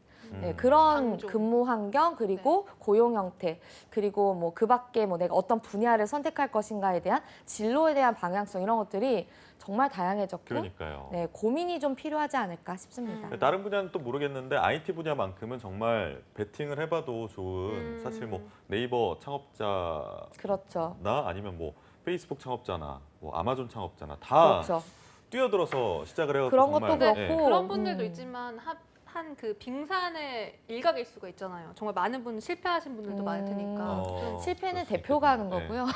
그런 강조. 근무 환경 그리고 고용 형태 그리고 뭐 그 밖에 뭐 내가 어떤 분야를 선택할 것인가에 대한 진로에 대한 방향성 이런 것들이 정말 다양해졌고 그러니까요. 네, 고민이 좀 필요하지 않을까 싶습니다. 다른 분야는 또 모르겠는데 IT 분야만큼은 정말 베팅을 해봐도 좋은 사실 뭐 네이버 창업자나 그렇죠. 아니면 뭐 페이스북 창업자나 뭐 아마존 창업자나 다 그렇죠. 뛰어들어서 시작을 해서 그런 정말 것도 그렇고 그런 분들도 있지만 한 그 빙산의 일각일 수가 있잖아요. 정말 많은 분 실패하신 분들도 많을 테니까. 좀 실패는 그럴 수 대표가 하는 있겠네요. 거고요.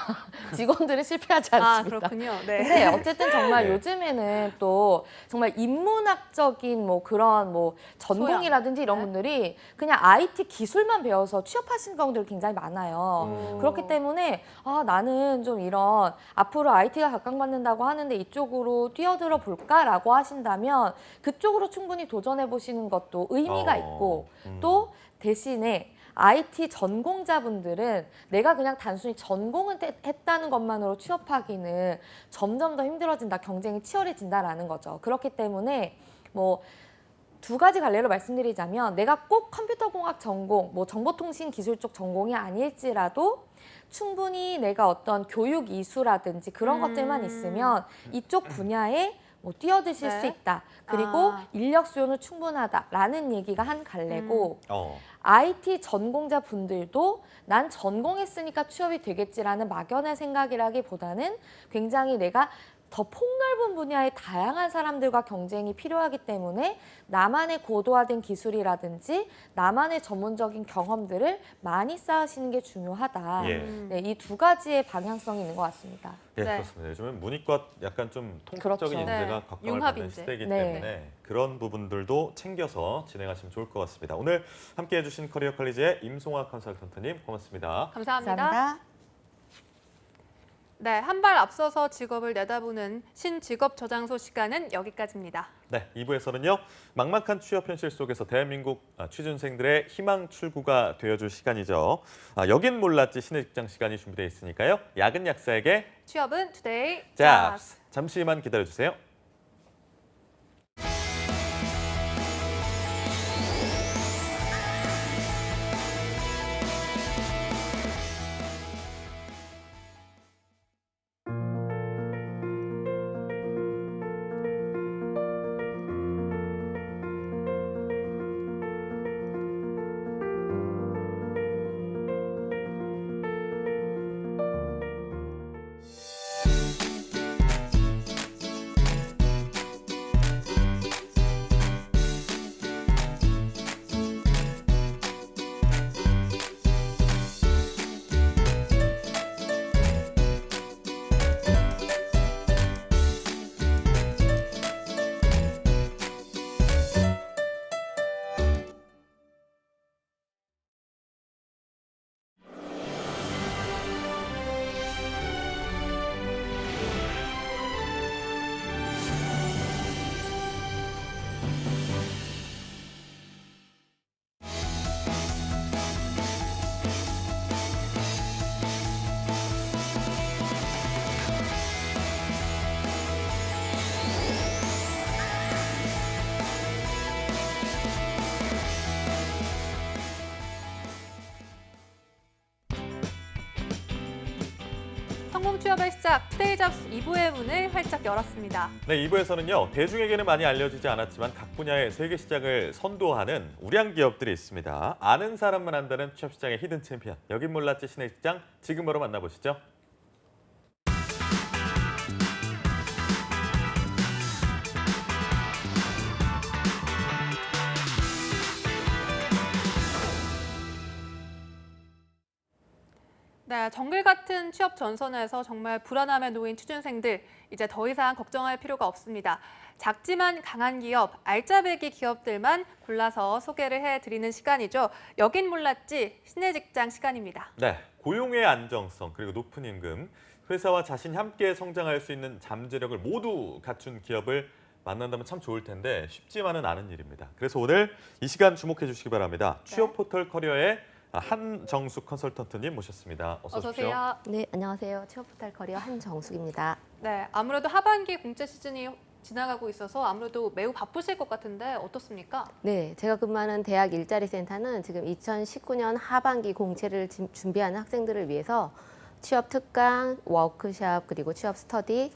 직원들은 실패하지 아, 않습니다. 그렇군요. 네. 근데 어쨌든 정말 네. 요즘에는 또 정말 인문학적인 뭐 그런 뭐 전공이라든지 이런 네. 분들이 그냥 IT 기술만 배워서 취업하시는 경우들이 굉장히 많아요. 그렇기 때문에 나는 좀 이런 앞으로 IT가 각광받는다고 하는데 이쪽으로 뛰어들어 볼까라고 하신다면 그쪽으로 충분히 도전해 보시는 것도 의미가 있고 또 대신에 IT 전공자분들은 내가 그냥 단순히 전공을 했다는 것만으로 취업하기는 점점 더 힘들어진다, 경쟁이 치열해진다라는 거죠. 그렇기 때문에 뭐 두 가지 갈래로 말씀드리자면 내가 꼭 컴퓨터공학 전공, 뭐 정보통신 기술 쪽 전공이 아닐지라도 충분히 내가 어떤 교육 이수라든지 그런 것들만 있으면 이쪽 분야에 뭐 뛰어드실 네. 수 있다. 그리고 아. 인력 수요는 충분하다라는 얘기가 한 갈래고 어. IT 전공자 분들도 난 전공했으니까 취업이 되겠지라는 막연한 생각이라기보다는 굉장히 내가 더 폭넓은 분야의 다양한 사람들과 경쟁이 필요하기 때문에 나만의 고도화된 기술이라든지 나만의 전문적인 경험들을 많이 쌓으시는 게 중요하다. 예. 네, 이 두 가지의 방향성이 있는 것 같습니다. 예, 네. 그렇습니다. 요즘은 문이과 약간 좀 통합적인 그렇죠. 인재가 네. 각광을 융합 받는 인재. 시대이기 네. 때문에 그런 부분들도 챙겨서 진행하시면 좋을 것 같습니다. 오늘 함께해 주신 커리어 컬리지의 임송아 컨설턴트님 고맙습니다. 감사합니다. 감사합니다. 네, 한 발 앞서서 직업을 내다보는 신직업 저장소 시간은 여기까지입니다. 네, 2부에서는요. 막막한 취업 현실 속에서 대한민국 취준생들의 희망 출구가 되어줄 시간이죠. 여긴 몰랐지 신의 직장 시간이 준비되어 있으니까요. 야근 약사에게 취업은 투데이 잡스. 잠시만 기다려주세요. 성공 취업의 시작, 투데이 잡스 2부의 문을 활짝 열었습니다. 네, 2부에서는요. 대중에게는 많이 알려지지 않았지만 각 분야의 세계 시장을 선도하는 우량 기업들이 있습니다. 아는 사람만 안다는 취업 시장의 히든 챔피언. 여긴 몰랐지 신의 직장 지금 바로 만나보시죠. 네, 정글 같은 취업 전선에서 정말 불안함에 놓인 취준생들, 이제 더 이상 걱정할 필요가 없습니다. 작지만 강한 기업, 알짜배기 기업들만 골라서 소개를 해드리는 시간이죠. 여긴 몰랐지 신의 직장 시간입니다. 네, 고용의 안정성 그리고 높은 임금, 회사와 자신이 함께 성장할 수 있는 잠재력을 모두 갖춘 기업을 만난다면 참 좋을 텐데 쉽지만은 않은 일입니다. 그래서 오늘 이 시간 주목해 주시기 바랍니다. 취업 포털 커리어의 한정숙 컨설턴트님 모셨습니다. 어서 오십시오. 오세요. 네, 안녕하세요. 취업포털 커리어 한정숙입니다. 네, 아무래도 하반기 공채 시즌이 지나가고 있어서 아무래도 매우 바쁘실 것 같은데 어떻습니까? 네, 제가 근무하는 대학 일자리 센터는 지금 2019년 하반기 공채를 준비하는 학생들을 위해서 취업 특강, 워크숍, 그리고 취업 스터디,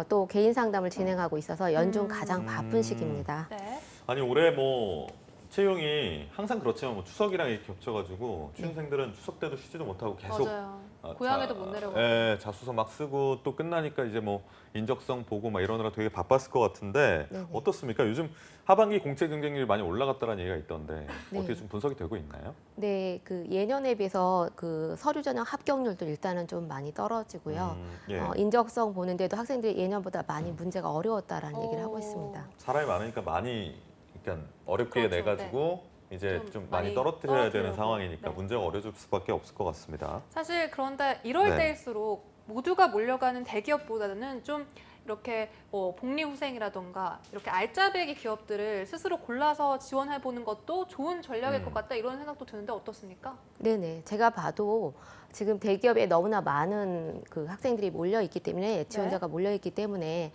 또 개인 상담을 진행하고 있어서 연중 가장 바쁜 시기입니다. 네. 아니 올해 뭐 채용이 항상 그렇지만 뭐 추석이랑 이렇게 겹쳐가지고 취준생들은 추석 때도 쉬지도 못하고 계속 맞아요. 고향에도 못 내려가고. 예, 자소서 막 쓰고 또 끝나니까 이제 뭐 인적성 보고 막 이러느라 되게 바빴을 것 같은데 네네. 어떻습니까? 요즘 하반기 공채 경쟁률이 많이 올라갔다는 얘기가 있던데 네. 어떻게 좀 분석이 되고 있나요? 네, 그 예년에 비해서 그 서류 전형 합격률도 일단은 좀 많이 떨어지고요. 예. 인적성 보는데도 학생들이 예년보다 많이 문제가 어려웠다라는 얘기를 하고 있습니다. 사람이 많으니까 많이 그러니까 어렵게 그렇죠. 내가지고 이제 좀 좀 많이 많이 떨어뜨려야 되는 떨어뜨리려고. 상황이니까 네. 문제가 어려질 수밖에 없을 것 같습니다. 사실 그런데 이럴 네. 때일수록 모두가 몰려가는 대기업보다는 좀 이렇게 복리후생이라던가 이렇게 알짜배기 기업들을 스스로 골라서 지원해보는 것도 좋은 전략일 것 같다 이런 생각도 드는데 어떻습니까? 네네. 제가 봐도 지금 대기업에 너무나 많은 그 학생들이 몰려 있기 때문에 지원자가 몰려 있기 때문에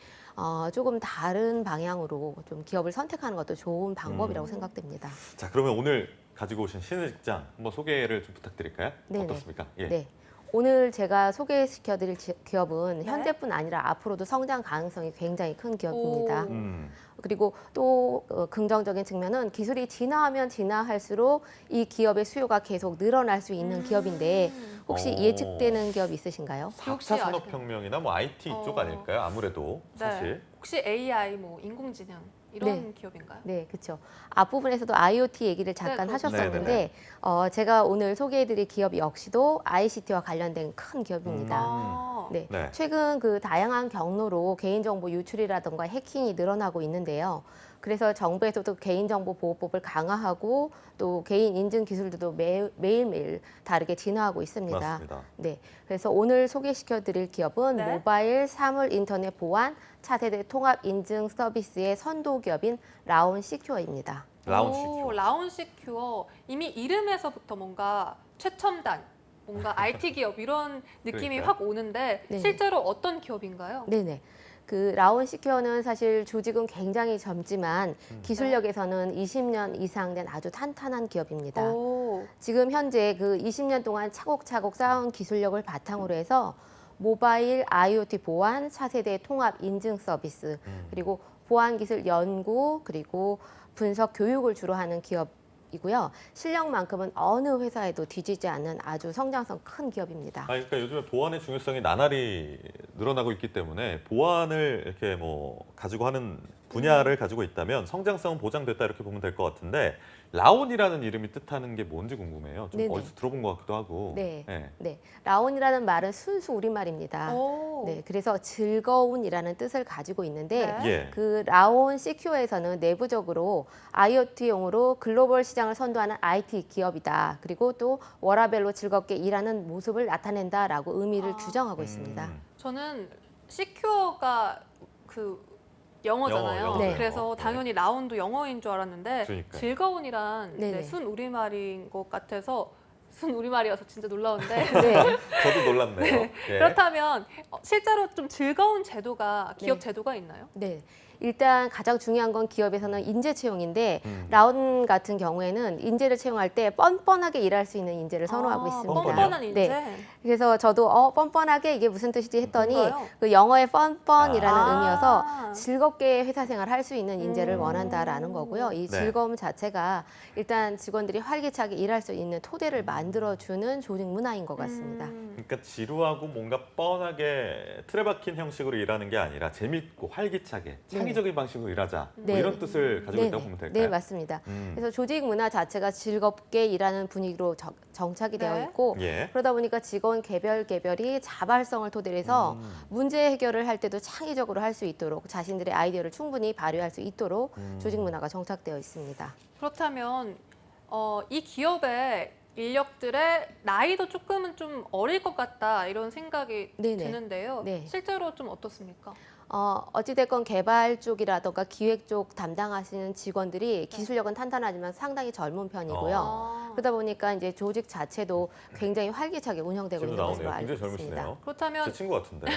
조금 다른 방향으로 좀 기업을 선택하는 것도 좋은 방법이라고 생각됩니다. 자, 그러면 오늘 가지고 오신 신의 직장 한번 소개를 좀 부탁드릴까요? 네네. 어떻습니까? 예. 네. 오늘 제가 소개시켜드릴 기업은 네. 현재뿐 아니라 앞으로도 성장 가능성이 굉장히 큰 기업입니다. 오. 그리고 또 긍정적인 측면은 기술이 진화하면 진화할수록 이 기업의 수요가 계속 늘어날 수 있는 기업인데 혹시 예측되는 기업 있으신가요? 4차 산업혁명이나 뭐 IT 이쪽 아닐까요? 아무래도 사실. 네. 혹시 AI, 뭐 인공지능 이런 네. 기업인가요? 네, 그렇죠. 앞부분에서도 IoT 얘기를 잠깐 네, 하셨었는데 네네네. 제가 오늘 소개해드릴 기업 역시도 ICT와 관련된 큰 기업입니다. 아, 네. 네. 최근 그 다양한 경로로 개인정보 유출이라던가 해킹이 늘어나고 있는데요. 그래서 정부에서도 개인정보보호법을 강화하고 또 개인 인증 기술들도 매일매일 다르게 진화하고 있습니다. 맞습니다. 네. 그래서 오늘 소개시켜드릴 기업은 네. 모바일 사물 인터넷 보안 차세대 통합 인증 서비스의 선도 기업인 라온 시큐어입니다. 라운시큐어. 라운시큐어. 이미 이름에서부터 뭔가 최첨단, 뭔가 IT 기업 이런 느낌이 그러니까요. 확 오는데 네. 실제로 어떤 기업인가요? 네네. 그 라온 시큐어는 사실 조직은 굉장히 젊지만 기술력에서는 20년 이상 된 아주 탄탄한 기업입니다. 오. 지금 현재 그 20년 동안 차곡차곡 쌓아온 기술력을 바탕으로 해서 모바일 IoT 보안, 차세대 통합 인증 서비스, 그리고 보안 기술 연구, 그리고 분석 교육을 주로 하는 기업이고요. 실력만큼은 어느 회사에도 뒤지지 않는 아주 성장성 큰 기업입니다. 그러니까 요즘에 보안의 중요성이 나날이 늘어나고 있기 때문에 보안을 이렇게 뭐 가지고 하는 분야를 가지고 있다면 성장성은 보장됐다 이렇게 보면 될 것 같은데 라온이라는 이름이 뜻하는 게 뭔지 궁금해요. 좀 네네. 어디서 들어본 것 같기도 하고. 네. 네. 네. 라온이라는 말은 순수 우리말입니다. 오. 네, 그래서 즐거운이라는 뜻을 가지고 있는데 네. 예. 그 라온 시큐어에서는 내부적으로 IoT용으로 글로벌 시장을 선도하는 IT 기업이다. 그리고 또 워라벨로 즐겁게 일하는 모습을 나타낸다라고 의미를 주장하고 있습니다. 저는 시큐어가 그 영어잖아요. 영어, 네. 그래서 네. 당연히 라운도 영어인 줄 알았는데 그러니까요. 즐거운이란 네네. 순 우리말인 것 같아서 순 우리말이어서 진짜 놀라운데 네. 저도 놀랍네요. 예. 그렇다면 실제로 좀 즐거운 제도가 기업 네. 제도가 있나요? 네. 일단 가장 중요한 건 기업에서는 인재 채용인데 음. 라온 같은 경우에는 인재를 채용할 때 뻔뻔하게 일할 수 있는 인재를 선호하고 있습니다. 뻔뻔한 인재. 네. 그래서 저도 뻔뻔하게 이게 무슨 뜻이지 했더니 뭔가요? 그 영어의 뻔뻔이라는 아. 의미여서 즐겁게 회사 생활 할 수 있는 인재를 원한다라는 거고요. 이 네. 즐거움 자체가 일단 직원들이 활기차게 일할 수 있는 토대를 만들어주는 조직 문화인 것 같습니다. 그러니까 지루하고 뭔가 뻔하게 틀에 박힌 형식으로 일하는 게 아니라 재밌고 활기차게 창의적인 방식으로 일하자 뭐 네. 이런 뜻을 가지고 있다고 네네. 보면 될까요? 네, 맞습니다. 음. 그래서 조직 문화 자체가 즐겁게 일하는 분위기로 정착이 되어 네. 있고 예. 그러다 보니까 직원 개별이 자발성을 토대로 해서 문제 해결을 할 때도 창의적으로 할 수 있도록 자신들의 아이디어를 충분히 발휘할 수 있도록 조직 문화가 정착되어 있습니다. 그렇다면 이 기업의 인력들의 나이도 조금은 좀 어릴 것 같다 이런 생각이 네네. 드는데요. 네. 실제로 좀 어떻습니까? 어찌됐건 개발 쪽이라던가 기획 쪽 담당하시는 직원들이 기술력은 탄탄하지만 상당히 젊은 편이고요. 그러다 보니까 이제 조직 자체도 굉장히 활기차게 운영되고 지금 있는 것으로 나오네요. 알고 굉장히 있습니다. 젊으시네요. 그렇다면 제 친구 같은데.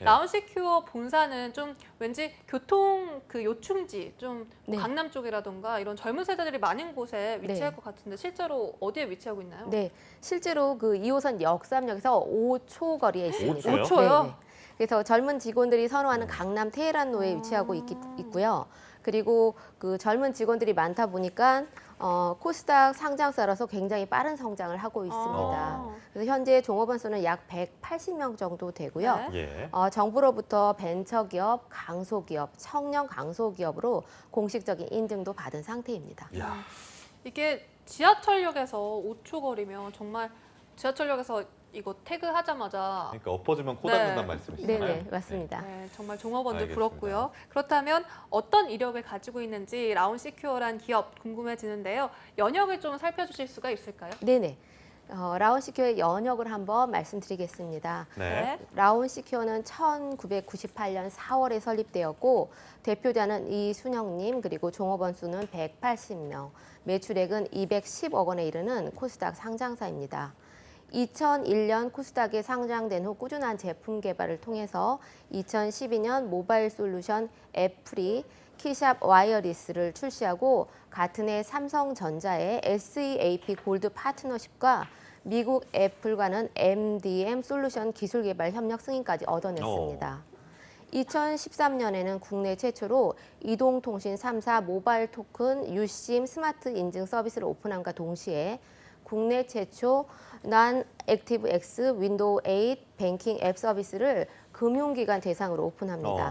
예. 라운시큐어 본사는 좀 왠지 교통 그 요충지 좀 네. 강남 쪽이라던가 이런 젊은 세대들이 많은 곳에 위치할 네. 것 같은데 실제로 어디에 위치하고 있나요? 네, 실제로 그 2호선 역삼역에서 5초 거리에 있습니다. 5초요? 5초요? 네. 그래서 젊은 직원들이 선호하는 강남 테헤란로에 위치하고 있고요. 그리고 그 젊은 직원들이 많다 보니까 코스닥 상장사라서 굉장히 빠른 성장을 하고 있습니다. 그래서 현재 종업원 수는 약 180명 정도 되고요. 네. 예. 정부로부터 벤처기업, 강소기업, 청년 강소기업으로 공식적인 인증도 받은 상태입니다. 야. 이게 지하철역에서 5초 거리면 정말 지하철역에서 이거 태그하자마자 그러니까 엎어지면 코 닿는다는 말씀이시잖아요. 네네, 맞습니다. 네, 정말 종업원들 알겠습니다. 부럽고요. 그렇다면 어떤 이력을 가지고 있는지 라운시큐어란 기업 궁금해지는데요. 연역을 좀 살펴주실 수가 있을까요? 네네. 라온시큐어의 연역을 한번 말씀드리겠습니다. 네. 라온시큐어는 1998년 4월에 설립되었고 대표자는 이순영님 그리고 종업원 수는 180명, 매출액은 210억 원에 이르는 코스닥 상장사입니다. 2001년 코스닥에 상장된 후 꾸준한 제품 개발을 통해서 2012년 모바일 솔루션 애플이 키샵 와이어리스를 출시하고 같은 해 삼성전자의 SEAP 골드 파트너십과 미국 애플과는 MDM 솔루션 기술 개발 협력 승인까지 얻어냈습니다. 2013년에는 국내 최초로 이동통신 3사 모바일 토큰 유심 스마트 인증 서비스를 오픈함과 동시에 국내 최초 난 액티브 X 윈도우 8 뱅킹 앱 서비스를 금융기관 대상으로 오픈합니다.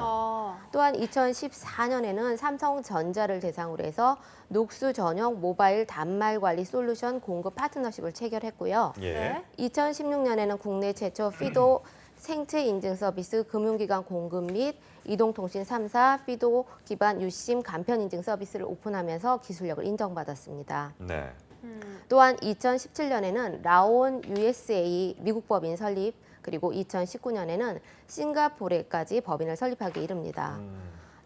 또한 2014년에는 삼성전자를 대상으로 해서 녹수 전용 모바일 단말 관리 솔루션 공급 파트너십을 체결했고요. 예. 2016년에는 국내 최초 피도 생체 인증 서비스 금융기관 공급 및 이동통신 3사 피도 기반 유심 간편 인증 서비스를 오픈하면서 기술력을 인정받았습니다. 네. 또한 2017년에는 라온 USA 미국 법인 설립, 그리고 2019년에는 싱가포르에까지 법인을 설립하게 이릅니다.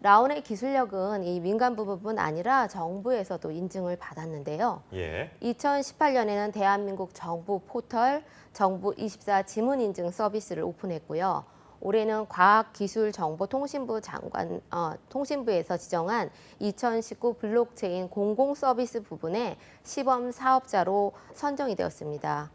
라온의 기술력은 이 민간 부분뿐 아니라 정부에서도 인증을 받았는데요. 예. 2018년에는 대한민국 정부 포털 정부24 지문 인증 서비스를 오픈했고요. 올해는 과학기술정보통신부 장관 통신부에서 지정한 2019 블록체인 공공 서비스 부분의 시범 사업자로 선정이 되었습니다.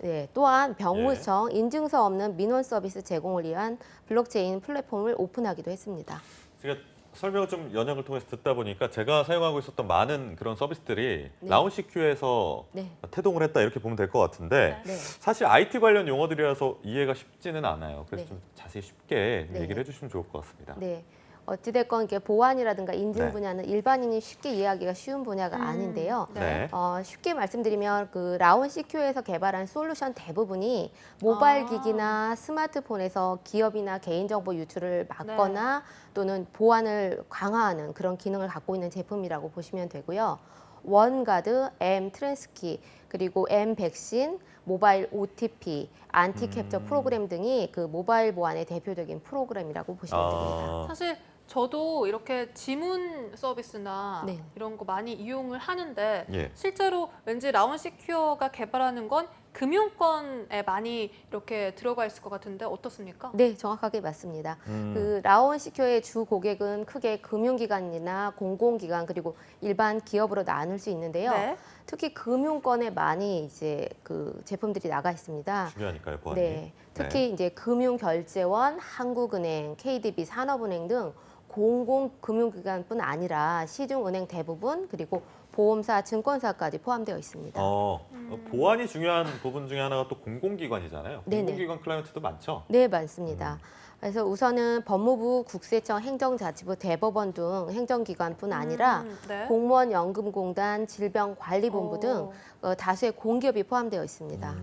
네, 또한 병무청 인증서 없는 민원 서비스 제공을 위한 블록체인 플랫폼을 오픈하기도 했습니다. 제가 설명을 좀 연역을 통해서 듣다 보니까 제가 사용하고 있었던 많은 그런 서비스들이 네. 라온시큐에서 네. 태동을 했다 이렇게 보면 될 것 같은데 네. 사실 IT 관련 용어들이라서 이해가 쉽지는 않아요. 그래서 네. 좀 자세히 쉽게 네. 얘기를 해주시면 좋을 것 같습니다. 네. 어찌됐건 이렇게 보안이라든가 인증 네. 분야는 일반인이 쉽게 이해하기가 쉬운 분야가 아닌데요. 네. 쉽게 말씀드리면 그 라온시큐어에서 개발한 솔루션 대부분이 모바일 기기나 스마트폰에서 기업이나 개인정보 유출을 막거나 또는 보안을 강화하는 그런 기능을 갖고 있는 제품이라고 보시면 되고요. 원가드, M 트랜스키, 그리고 M 백신, 모바일 OTP, 안티 캡처 프로그램 등이 그 모바일 보안의 대표적인 프로그램이라고 보시면 됩니다. 사실 저도 이렇게 지문 서비스나 네. 이런 거 많이 이용을 하는데 예. 실제로 왠지 라온시큐어가 개발하는 건 금융권에 많이 이렇게 들어가 있을 것 같은데 어떻습니까? 네, 정확하게 맞습니다. 그 라온시큐어의 주 고객은 크게 금융기관이나 공공기관 그리고 일반 기업으로 나눌 수 있는데요. 네. 특히 금융권에 많이 이제 그 제품들이 나가 있습니다. 중요하니까요, 보안이. 네, 특히 이제 금융결제원, 한국은행, KDB, 산업은행 등 공공금융기관뿐 아니라 시중은행 대부분 그리고 보험사, 증권사까지 포함되어 있습니다. 보안이 중요한 부분 중에 하나가 또 공공기관이잖아요. 네네. 공공기관 클라이언트도 많죠? 네, 많습니다. 그래서 우선은 법무부, 국세청, 행정자치부, 대법원 등 행정기관뿐 아니라 네. 공무원 연금공단, 질병관리본부 등 다수의 공기업이 포함되어 있습니다.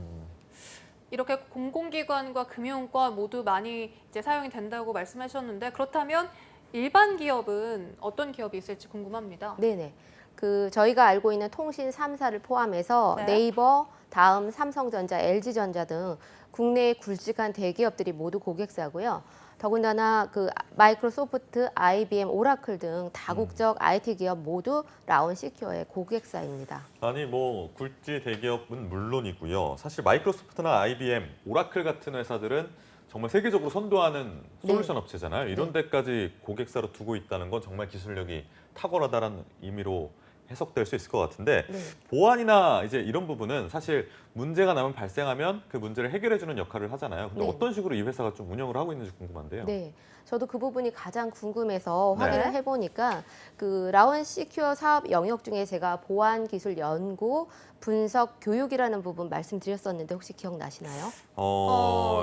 이렇게 공공기관과 금융권 모두 많이 이제 사용이 된다고 말씀하셨는데 그렇다면 일반 기업은 어떤 기업이 있을지 궁금합니다. 네네. 그 저희가 알고 있는 통신 3사를 포함해서 네. 네이버, 다음, 삼성전자, LG전자 등 국내의 굵직한 대기업들이 모두 고객사고요. 더군다나 그 마이크로소프트, IBM, 오라클 등 다국적 IT 기업 모두 라온시큐어의 고객사입니다. 아니 뭐 굴지 대기업은 물론이고요. 사실 마이크로소프트나 IBM, 오라클 같은 회사들은 정말 세계적으로 선도하는 솔루션 업체잖아요. 이런 데까지 고객사로 두고 있다는 건 정말 기술력이 탁월하다는 의미로 해석될 수 있을 것 같은데 네. 보안이나 이제 이런 부분은 사실 문제가 나면 발생하면 그 문제를 해결해주는 역할을 하잖아요. 근데 네. 어떤 식으로 이 회사가 좀 운영을 하고 있는지 궁금한데요. 네, 저도 그 부분이 가장 궁금해서 네. 확인을 해보니까 그 라운 시큐어 사업 영역 중에 제가 보안 기술 연구, 분석, 교육이라는 부분 말씀드렸었는데 혹시 기억나시나요?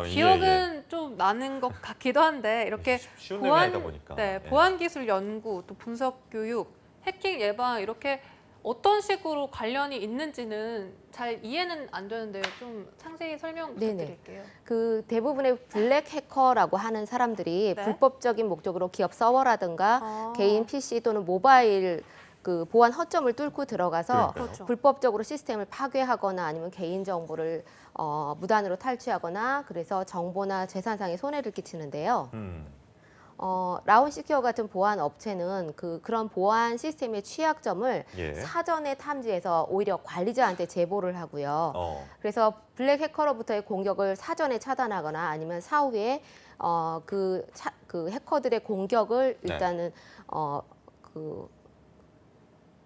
기억은 좀 나는 것 같기도 한데 이렇게 쉬운 내용이다 보니까. 네, 보안 기술 연구, 또 분석 교육, 해킹 예방 이렇게 어떤 식으로 관련이 있는지는 잘 이해는 안 되는데요. 좀 상세히 설명 부탁드릴게요. 그 대부분의 블랙 해커라고 하는 사람들이 네. 불법적인 목적으로 기업 서버라든가 개인 PC 또는 모바일 그 보안 허점을 뚫고 들어가서 그러니까요. 그렇죠. 불법적으로 시스템을 파괴하거나 아니면 개인 정보를 무단으로 탈취하거나 그래서 정보나 재산상의 손해를 끼치는데요. 라운 시큐어 같은 보안 업체는 그런 보안 시스템의 취약점을 예. 사전에 탐지해서 오히려 관리자한테 제보를 하고요. 그래서 블랙 해커로부터의 공격을 사전에 차단하거나 아니면 사후에 그 해커들의 공격을 일단은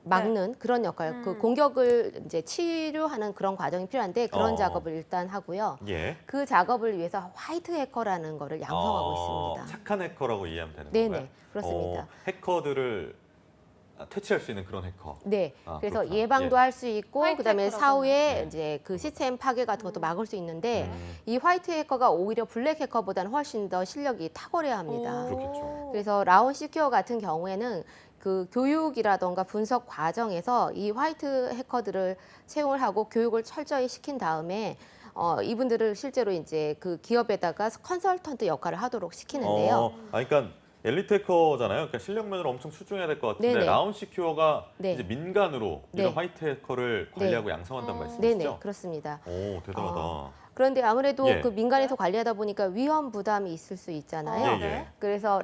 막는 그런 역할, 그 공격을 이제 치료하는 그런 과정이 필요한데 그런 작업을 일단 하고요. 예. 그 작업을 위해서 화이트 해커라는 거를 양성하고 있습니다. 착한 해커라고 이해하면 되는 네네, 건가요? 그렇습니다. 해커들을 퇴치할 수 있는 그런 해커. 네, 그래서 그렇구나. 예방도 예. 할 수 있고 화이트 그다음에 해커라고 사후에 네. 이제 그 시스템 파괴 같은 것도 막을 수 있는데 음. 이 화이트 해커가 오히려 블랙 해커보다는 훨씬 더 실력이 탁월해합니다. 그렇겠죠. 그래서 라운 시큐어 같은 경우에는 그 교육이라던가 분석 과정에서 이 화이트 해커들을 채용을 하고 교육을 철저히 시킨 다음에 이분들을 실제로 이제 그 기업에다가 컨설턴트 역할을 하도록 시키는데요. 그러니까 엘리트 해커잖아요. 그러니까 실력면으로 엄청 출중해야 될 것 같은데 네네. 라운 시큐어가 네. 이제 민간으로 이런 네. 화이트 해커를 관리하고 양성한다는 말씀이시죠? 네네, 그렇습니다. 오, 대단하다. 그런데 아무래도 예. 그 민간에서 관리하다 보니까 위험 부담이 있을 수 있잖아요. 예, 예. 그래서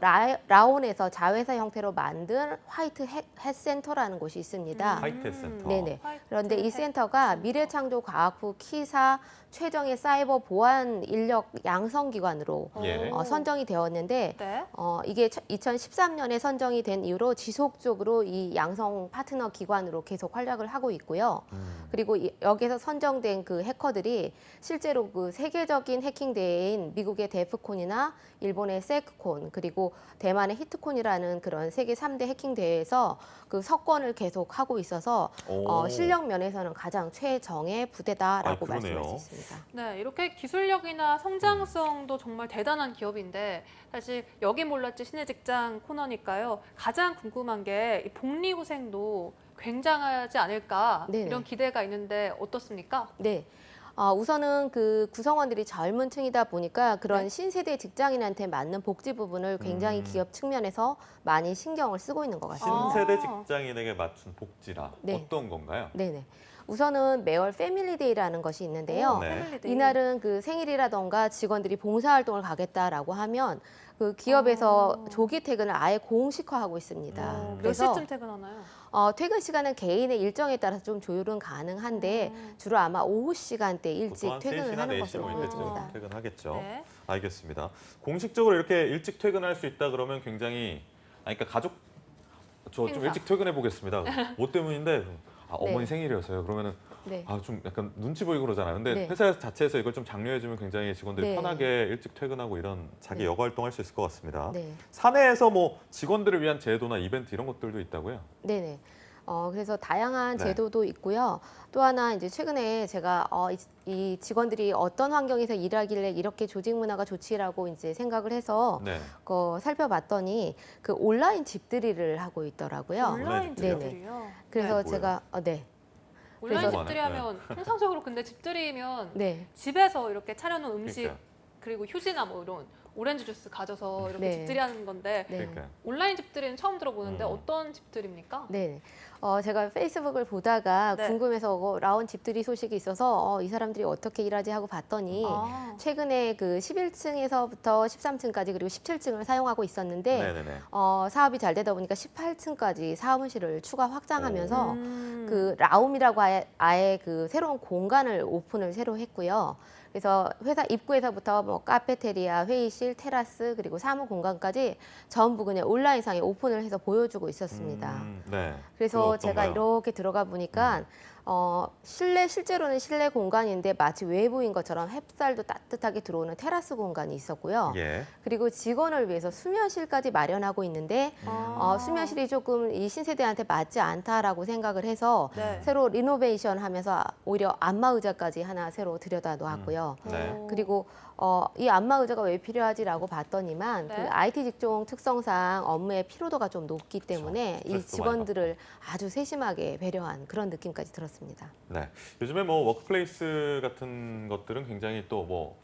라온에서 자회사 형태로 만든 화이트 핵센터라는 곳이 있습니다. 화이트 센터. 네네. 그런데 이 센터가 미래창조과학부 키사 최정예 사이버 보안 인력 양성 기관으로 예. 선정이 되었는데 네. 이게 2013년에 선정이 된 이후로 지속적으로 이 양성 파트너 기관으로 계속 활약을 하고 있고요. 그리고 여기서 선정된 그 해커들이 실제로 그 세계적인 해킹 대회인 미국의 데프콘이나 일본의 세크콘 그리고 대만의 히트콘이라는 그런 세계 3대 해킹 대회에서 그 석권을 계속 하고 있어서 실력 면에서는 가장 최정예 부대다라고 그러네요. 말씀할 수 있습니다. 네, 이렇게 기술력이나 성장성도 정말 대단한 기업인데 사실 여기 몰랐지 신의 직장 코너니까요. 가장 궁금한 게 이 복리후생도 굉장하지 않을까 네네. 이런 기대가 있는데 어떻습니까? 네. 우선은 그 구성원들이 젊은 층이다 보니까 그런 네. 신세대 직장인한테 맞는 복지 부분을 굉장히 기업 측면에서 많이 신경을 쓰고 있는 것 같습니다. 신세대 직장인에게 맞춘 복지라 네. 어떤 건가요? 네네. 우선은 매월 패밀리데이라는 것이 있는데요. 네. 패밀리데이. 이날은 그 생일이라던가 직원들이 봉사활동을 가겠다라고 하면 그 기업에서 조기 퇴근을 아예 공식화하고 있습니다. 몇 그래서 시쯤 퇴근하나요? 퇴근 시간은 개인의 일정에 따라서 좀 조율은 가능한데 주로 아마 오후 시간대 일찍 보통 한 퇴근을 3시나 하는 4시 것으로 뭐 보여집니다. 이때쯤 퇴근하겠죠. 네. 알겠습니다. 공식적으로 이렇게 일찍 퇴근할 수 있다 그러면 굉장히 그러니까 가족 저 좀 행사. 일찍 퇴근해 보겠습니다. 뭐 때문인데 어머니 네. 생일이어서요. 그러면은 네. 좀 약간 눈치 보이고 그러잖아요. 근데 네. 회사 자체에서 이걸 좀 장려해주면 굉장히 직원들이 네. 편하게 일찍 퇴근하고 이런 자기 네. 여가 활동할 수 있을 것 같습니다. 네. 사내에서 뭐 직원들을 위한 제도나 이벤트 이런 것들도 있다고요? 네네. 그래서 다양한 네. 제도도 있고요. 또 하나 이제 최근에 제가 이 직원들이 어떤 환경에서 일하길래 이렇게 조직 문화가 좋지라고 이제 생각을 해서 네. 살펴봤더니 그 온라인 집들이를 하고 있더라고요. 온라인 집들이요? 집들이요. 그래서 네. 제가 온라인 그래서- 집들이 하면 통상적으로 근데 집들이면 네. 집에서 이렇게 차려놓은 음식 그러니까요. 그리고 휴지나 뭐 이런 오렌지 주스 가져서 이렇게 네. 집들이 하는 건데 네. 그러니까요. 온라인 집들이는 처음 들어보는데 어떤 집들입니까? 네. 제가 페이스북을 보다가 네. 궁금해서 라온 집들이 소식이 있어서 이 사람들이 어떻게 일하지 하고 봤더니 아. 최근에 그 11층에서부터 13층까지 그리고 17층을 사용하고 있었는데 네네네. 사업이 잘 되다 보니까 18층까지 사무실을 추가 확장하면서 음. 그 라움이라고 아예 그 새로운 공간을 오픈을 새로 했고요. 그래서 회사 입구에서부터 뭐 카페테리아, 회의실 사무실, 테라스 그리고 사무 공간까지 전부 그냥 온라인상에 오픈을 해서 보여주고 있었습니다. 네. 그래서 그거 제가 어떤가요? 이렇게 들어가 보니까 실제로는 실내 공간인데 마치 외부인 것처럼 햇살도 따뜻하게 들어오는 테라스 공간이 있었고요. 예. 그리고 직원을 위해서 수면실까지 마련하고 있는데 수면실이 조금 이 신세대한테 맞지 않다라고 생각을 해서 네. 새로 리노베이션 하면서 오히려 안마 의자까지 하나 새로 들여다 놓았고요. 네. 그리고 이 안마 의자가 왜 필요하지라고 봤더니만 네. 그 IT 직종 특성상 업무의 피로도가 좀 높기 때문에 이 스트레스도 직원들을 아주 세심하게 배려한 그런 느낌까지 들었습니다. 네. 요즘에 뭐 워크플레이스 같은 것들은 굉장히 또 뭐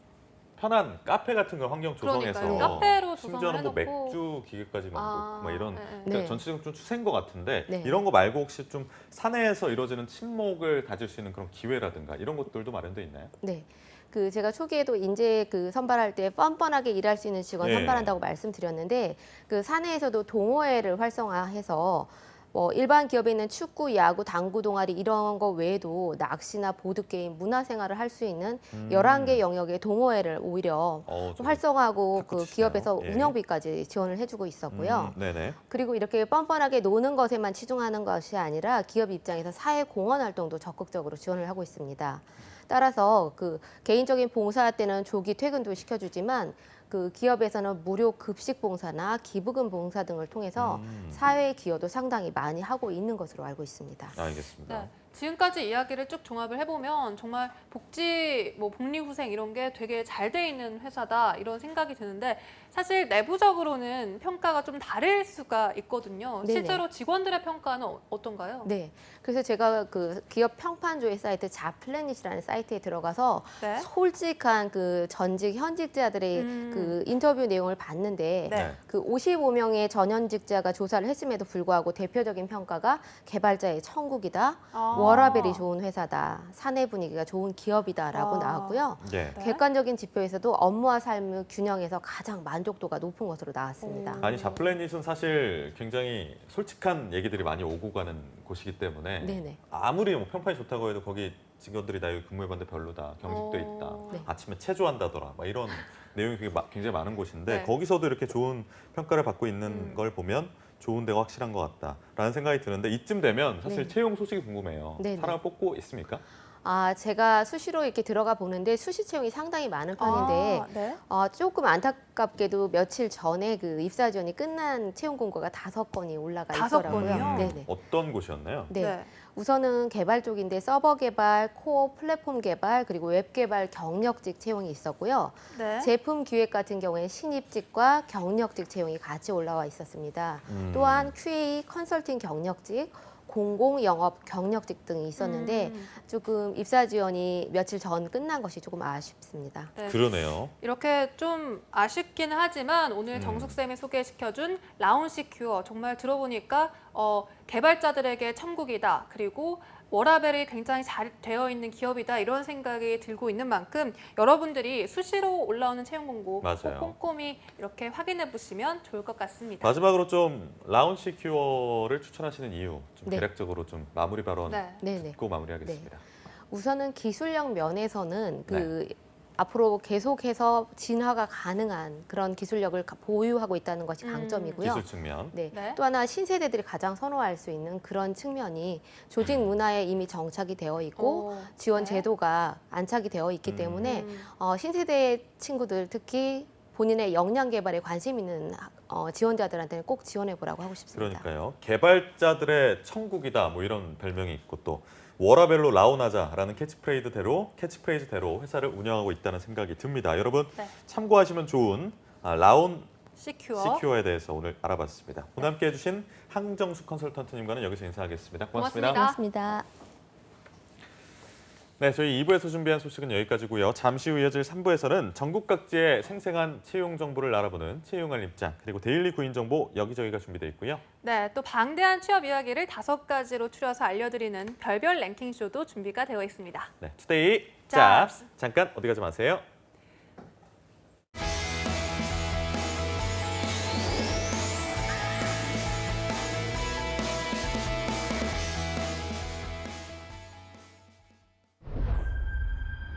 편한 카페 같은 걸 환경 조성해서 그러니까요. 카페로 조성을 심지어는 뭐 해놓고. 맥주 기계까지 만들고 막 이런 네. 그러니까 네. 전체적으로 좀 추세인 것 같은데 네. 이런 거 말고 혹시 좀 사내에서 이루어지는 친목을 가질 수 있는 그런 기회라든가 이런 것들도 마련돼 있나요? 네. 그 제가 초기에도 인재 그 선발할 때 뻔뻔하게 일할 수 있는 직원 예. 선발한다고 말씀드렸는데 그 사내에서도 동호회를 활성화해서 뭐 일반 기업에 있는 축구, 야구, 당구 동아리 이런 거 외에도 낚시나 보드게임, 문화생활을 할 수 있는 11개 영역의 동호회를 오히려 좀 활성화하고 그 탁구치시네요. 기업에서 예. 운영비까지 지원을 해주고 있었고요. 네네. 그리고 이렇게 뻔뻔하게 노는 것에만 치중하는 것이 아니라 기업 입장에서 사회 공헌 활동도 적극적으로 지원을 하고 있습니다. 따라서 그 개인적인 봉사 때는 조기 퇴근도 시켜주지만 그 기업에서는 무료 급식 봉사나 기부금 봉사 등을 통해서 사회 기여도 상당히 많이 하고 있는 것으로 알고 있습니다. 알겠습니다. 네. 지금까지 이야기를 쭉 종합을 해보면 정말 복지, 뭐 복리후생 이런 게 되게 잘 돼 있는 회사다 이런 생각이 드는데 사실 내부적으로는 평가가 좀 다를 수가 있거든요. 네네. 실제로 직원들의 평가는 어떤가요? 네, 그래서 제가 그 기업 평판조회 사이트 자플래닛이라는 사이트에 들어가서 네. 솔직한 그 전직 현직자들의 그 인터뷰 내용을 봤는데 네. 그 55명의 전현직자가 조사를 했음에도 불구하고 대표적인 평가가 개발자의 천국이다, 워라밸이 좋은 회사다, 사내 분위기가 좋은 기업이다라고 나왔고요. 예. 네. 객관적인 지표에서도 업무와 삶을 균형해서 가장 만족도가 높은 것으로 나왔습니다. 아니 자플래닛은 사실 굉장히 솔직한 얘기들이 많이 오고 가는 곳이기 때문에 네네. 아무리 뭐 평판이 좋다고 해도 거기 직원들이 나 여기 근무해봤는데 별로다, 경직돼 있다, 네. 아침에 체조한다더라, 막 이런 내용이 굉장히 많은 곳인데 네. 거기서도 이렇게 좋은 평가를 받고 있는 걸 보면 좋은 데가 확실한 것 같다라는 생각이 드는데 이쯤 되면 사실 네. 채용 소식이 궁금해요. 네네. 사람을 뽑고 있습니까? 제가 수시로 이렇게 들어가 보는데 수시 채용이 상당히 많은 편인데 네. 조금 안타깝게도 며칠 전에 그 입사 지원이 끝난 채용 공고가 5건이 올라가 5 있더라고요. 건이요? 네네. 어떤 곳이었나요? 네. 우선은 개발 쪽인데 서버 개발, 코어 플랫폼 개발, 그리고 웹 개발 경력직 채용이 있었고요. 네. 제품 기획 같은 경우에 신입직과 경력직 채용이 같이 올라와 있었습니다. 또한 QA 컨설팅 경력직, 공공 영업 경력직 등이 있었는데 조금 입사 지원이 며칠 전 끝난 것이 조금 아쉽습니다. 네. 그러네요. 이렇게 좀 아쉽기는 하지만 오늘 정숙 쌤이 소개시켜준 라운시큐어 정말 들어보니까 개발자들에게 천국이다. 그리고 워라밸이 굉장히 잘 되어 있는 기업이다. 이런 생각이 들고 있는 만큼 여러분들이 수시로 올라오는 채용 공고 맞아요. 꼭 꼼꼼히 이렇게 확인해 보시면 좋을 것 같습니다. 마지막으로 좀 라운시큐어를 추천하시는 이유 좀 네. 대략적으로 좀 마무리 발언 네. 네네. 듣고 마무리하겠습니다. 우선은 기술력 면에서는 앞으로 계속해서 진화가 가능한 그런 기술력을 보유하고 있다는 것이 강점이고요. 기술 측면. 네. 네. 또 하나 신세대들이 가장 선호할 수 있는 그런 측면이 조직 문화에 이미 정착이 되어 있고 지원 네. 제도가 안착이 되어 있기 때문에 신세대 친구들 특히 본인의 역량 개발에 관심 있는 지원자들한테는 꼭 지원해 보라고 하고 싶습니다. 그러니까요. 개발자들의 천국이다 뭐 이런 별명이 있고 또 워라벨로 라운하자라는 캐치프레이즈대로 회사를 운영하고 있다는 생각이 듭니다. 여러분 네. 참고하시면 좋은 라운 시큐어. 시큐어에 대해서 오늘 알아봤습니다. 오늘 함께해 주신 항정숙 컨설턴트님과는 여기서 인사하겠습니다. 고맙습니다. 고맙습니다. 네, 저희 2부에서 준비한 소식은 여기까지고요. 잠시 후 이어질 3부에서는 전국 각지의 생생한 채용 정보를 알아보는 채용할 입장, 그리고 데일리 구인 정보 여기저기가 준비되어 있고요. 네, 또 방대한 취업 이야기를 5가지로 추려서 알려드리는 별별 랭킹쇼도 준비가 되어 있습니다. 네, 투데이 잡스. 잡스. 잠깐 어디 가지 마세요.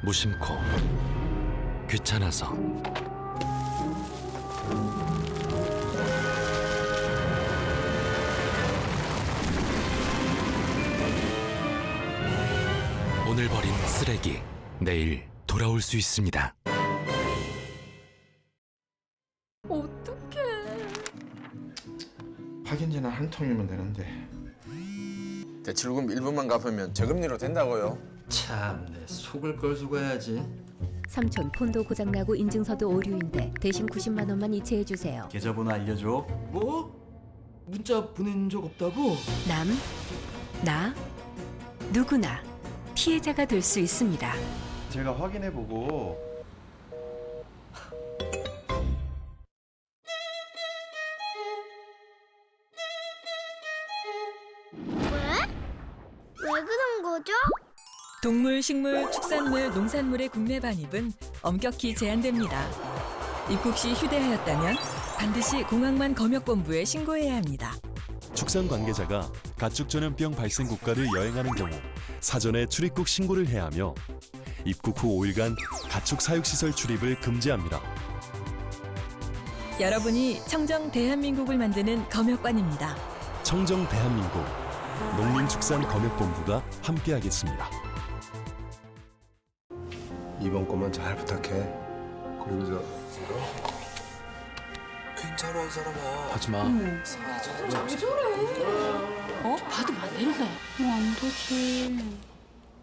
무심코 귀찮아서 오늘 버린 쓰레기, 내일 돌아올 수 있습니다. 어떡해. 확인지는 한 통이면 되는데. 대출금 1분만 갚으면 저금리로 된다고요. 참, 내 속을 걸 수고 해야지. 삼촌 폰도 고장나고 인증서도 오류인데 대신 90만 원만 이체해주세요. 계좌번호 알려줘. 뭐? 문자 보낸 적 없다고? 나, 누구나 피해자가 될 수 있습니다. 제가 확인해보고. 왜 그런 거죠? 동물, 식물, 축산물, 농산물의 국내 반입은 엄격히 제한됩니다. 입국 시 휴대하였다면 반드시 공항만 검역본부에 신고해야 합니다. 축산 관계자가 가축 전염병 발생 국가를 여행하는 경우 사전에 출입국 신고를 해야 하며 입국 후 5일간 가축 사육시설 출입을 금지합니다. 여러분이 청정 대한민국을 만드는 검역관입니다. 청정 대한민국 농림축산검역본부가 함께하겠습니다. 이번 것만 잘 부탁해. 그리고 괜찮아, 이 사람아. 하지 마. 왜 저래? 받으면 안 되는데. 안 되지.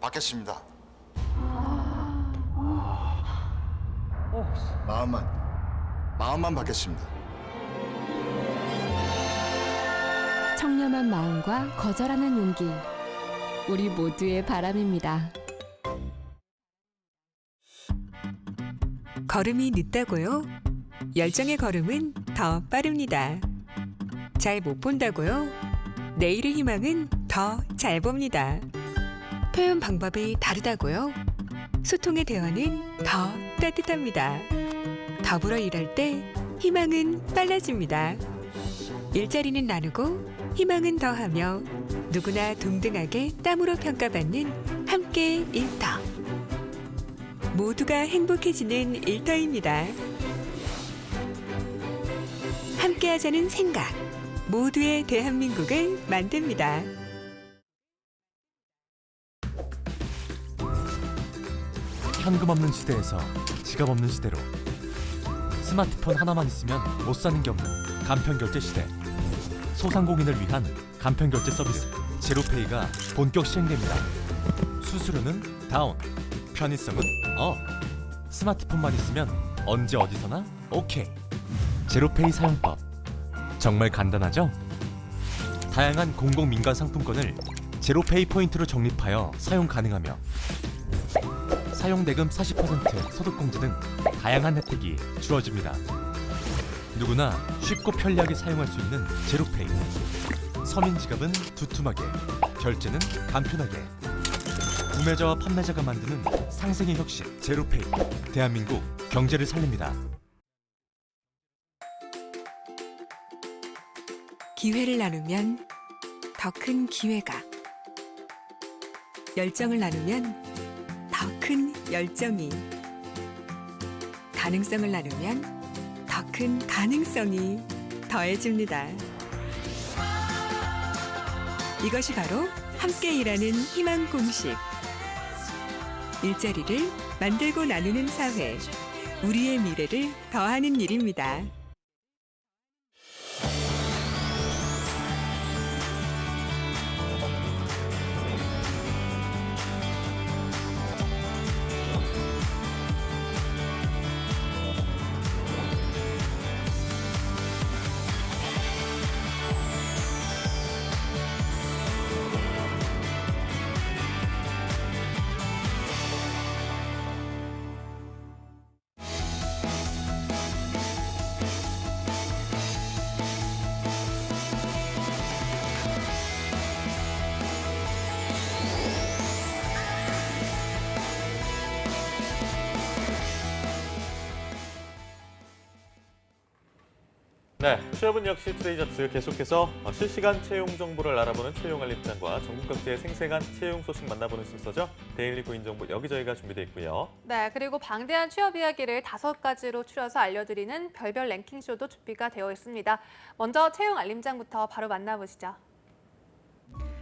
받겠습니다. 어. 마음만 받겠습니다. 청렴한 마음과 거절하는 용기. 우리 모두의 바람입니다. 걸음이 늦다고요? 열정의 걸음은 더 빠릅니다. 잘 못 본다고요? 내일의 희망은 더 잘 봅니다. 표현 방법이 다르다고요? 소통의 대화는 더 따뜻합니다. 더불어 일할 때 희망은 빨라집니다. 일자리는 나누고 희망은 더하며 누구나 동등하게 땀으로 평가받는 함께 일터. 모두가 행복해지는 일터입니다. 함께하자는 생각, 모두의 대한민국을 만듭니다. 현금 없는 시대에서 지갑 없는 시대로 스마트폰 하나만 있으면 못 사는 게 없는 간편결제 시대. 소상공인을 위한 간편결제 서비스 제로페이가 본격 시행됩니다. 수수료는 다운, 편의성은 업. 스마트폰만 있으면 언제 어디서나 오케이. 제로페이 사용법 정말 간단하죠? 다양한 공공민간 상품권을 제로페이 포인트로 적립하여 사용 가능하며 사용대금 40% 소득공제 등 다양한 혜택이 주어집니다. 누구나 쉽고 편리하게 사용할 수 있는 제로페이. 서민 지갑은 두툼하게, 결제는 간편하게. 구매자와 판매자가 만드는 상생의 혁신 제로페이. 대한민국 경제를 살립니다. 기회를 나누면 더 큰 기회가, 열정을 나누면 더 큰 열정이, 가능성을 나누면 더 큰 가능성이 더해집니다. 이것이 바로 함께 일하는 희망 공식. 일자리를 만들고 나누는 사회, 우리의 미래를 더하는 일입니다. 네, 취업은 역시 트레이잡스 계속해서 실시간 채용 정보를 알아보는 채용 알림장과 전국 각지의 생생한 채용 소식 만나보는 순서죠. 데일리 구인 정보 여기저기가 준비되어 있고요. 네, 그리고 방대한 취업 이야기를 5가지로 추려서 알려드리는 별별 랭킹쇼도 준비가 되어 있습니다. 먼저 채용 알림장부터 바로 만나보시죠.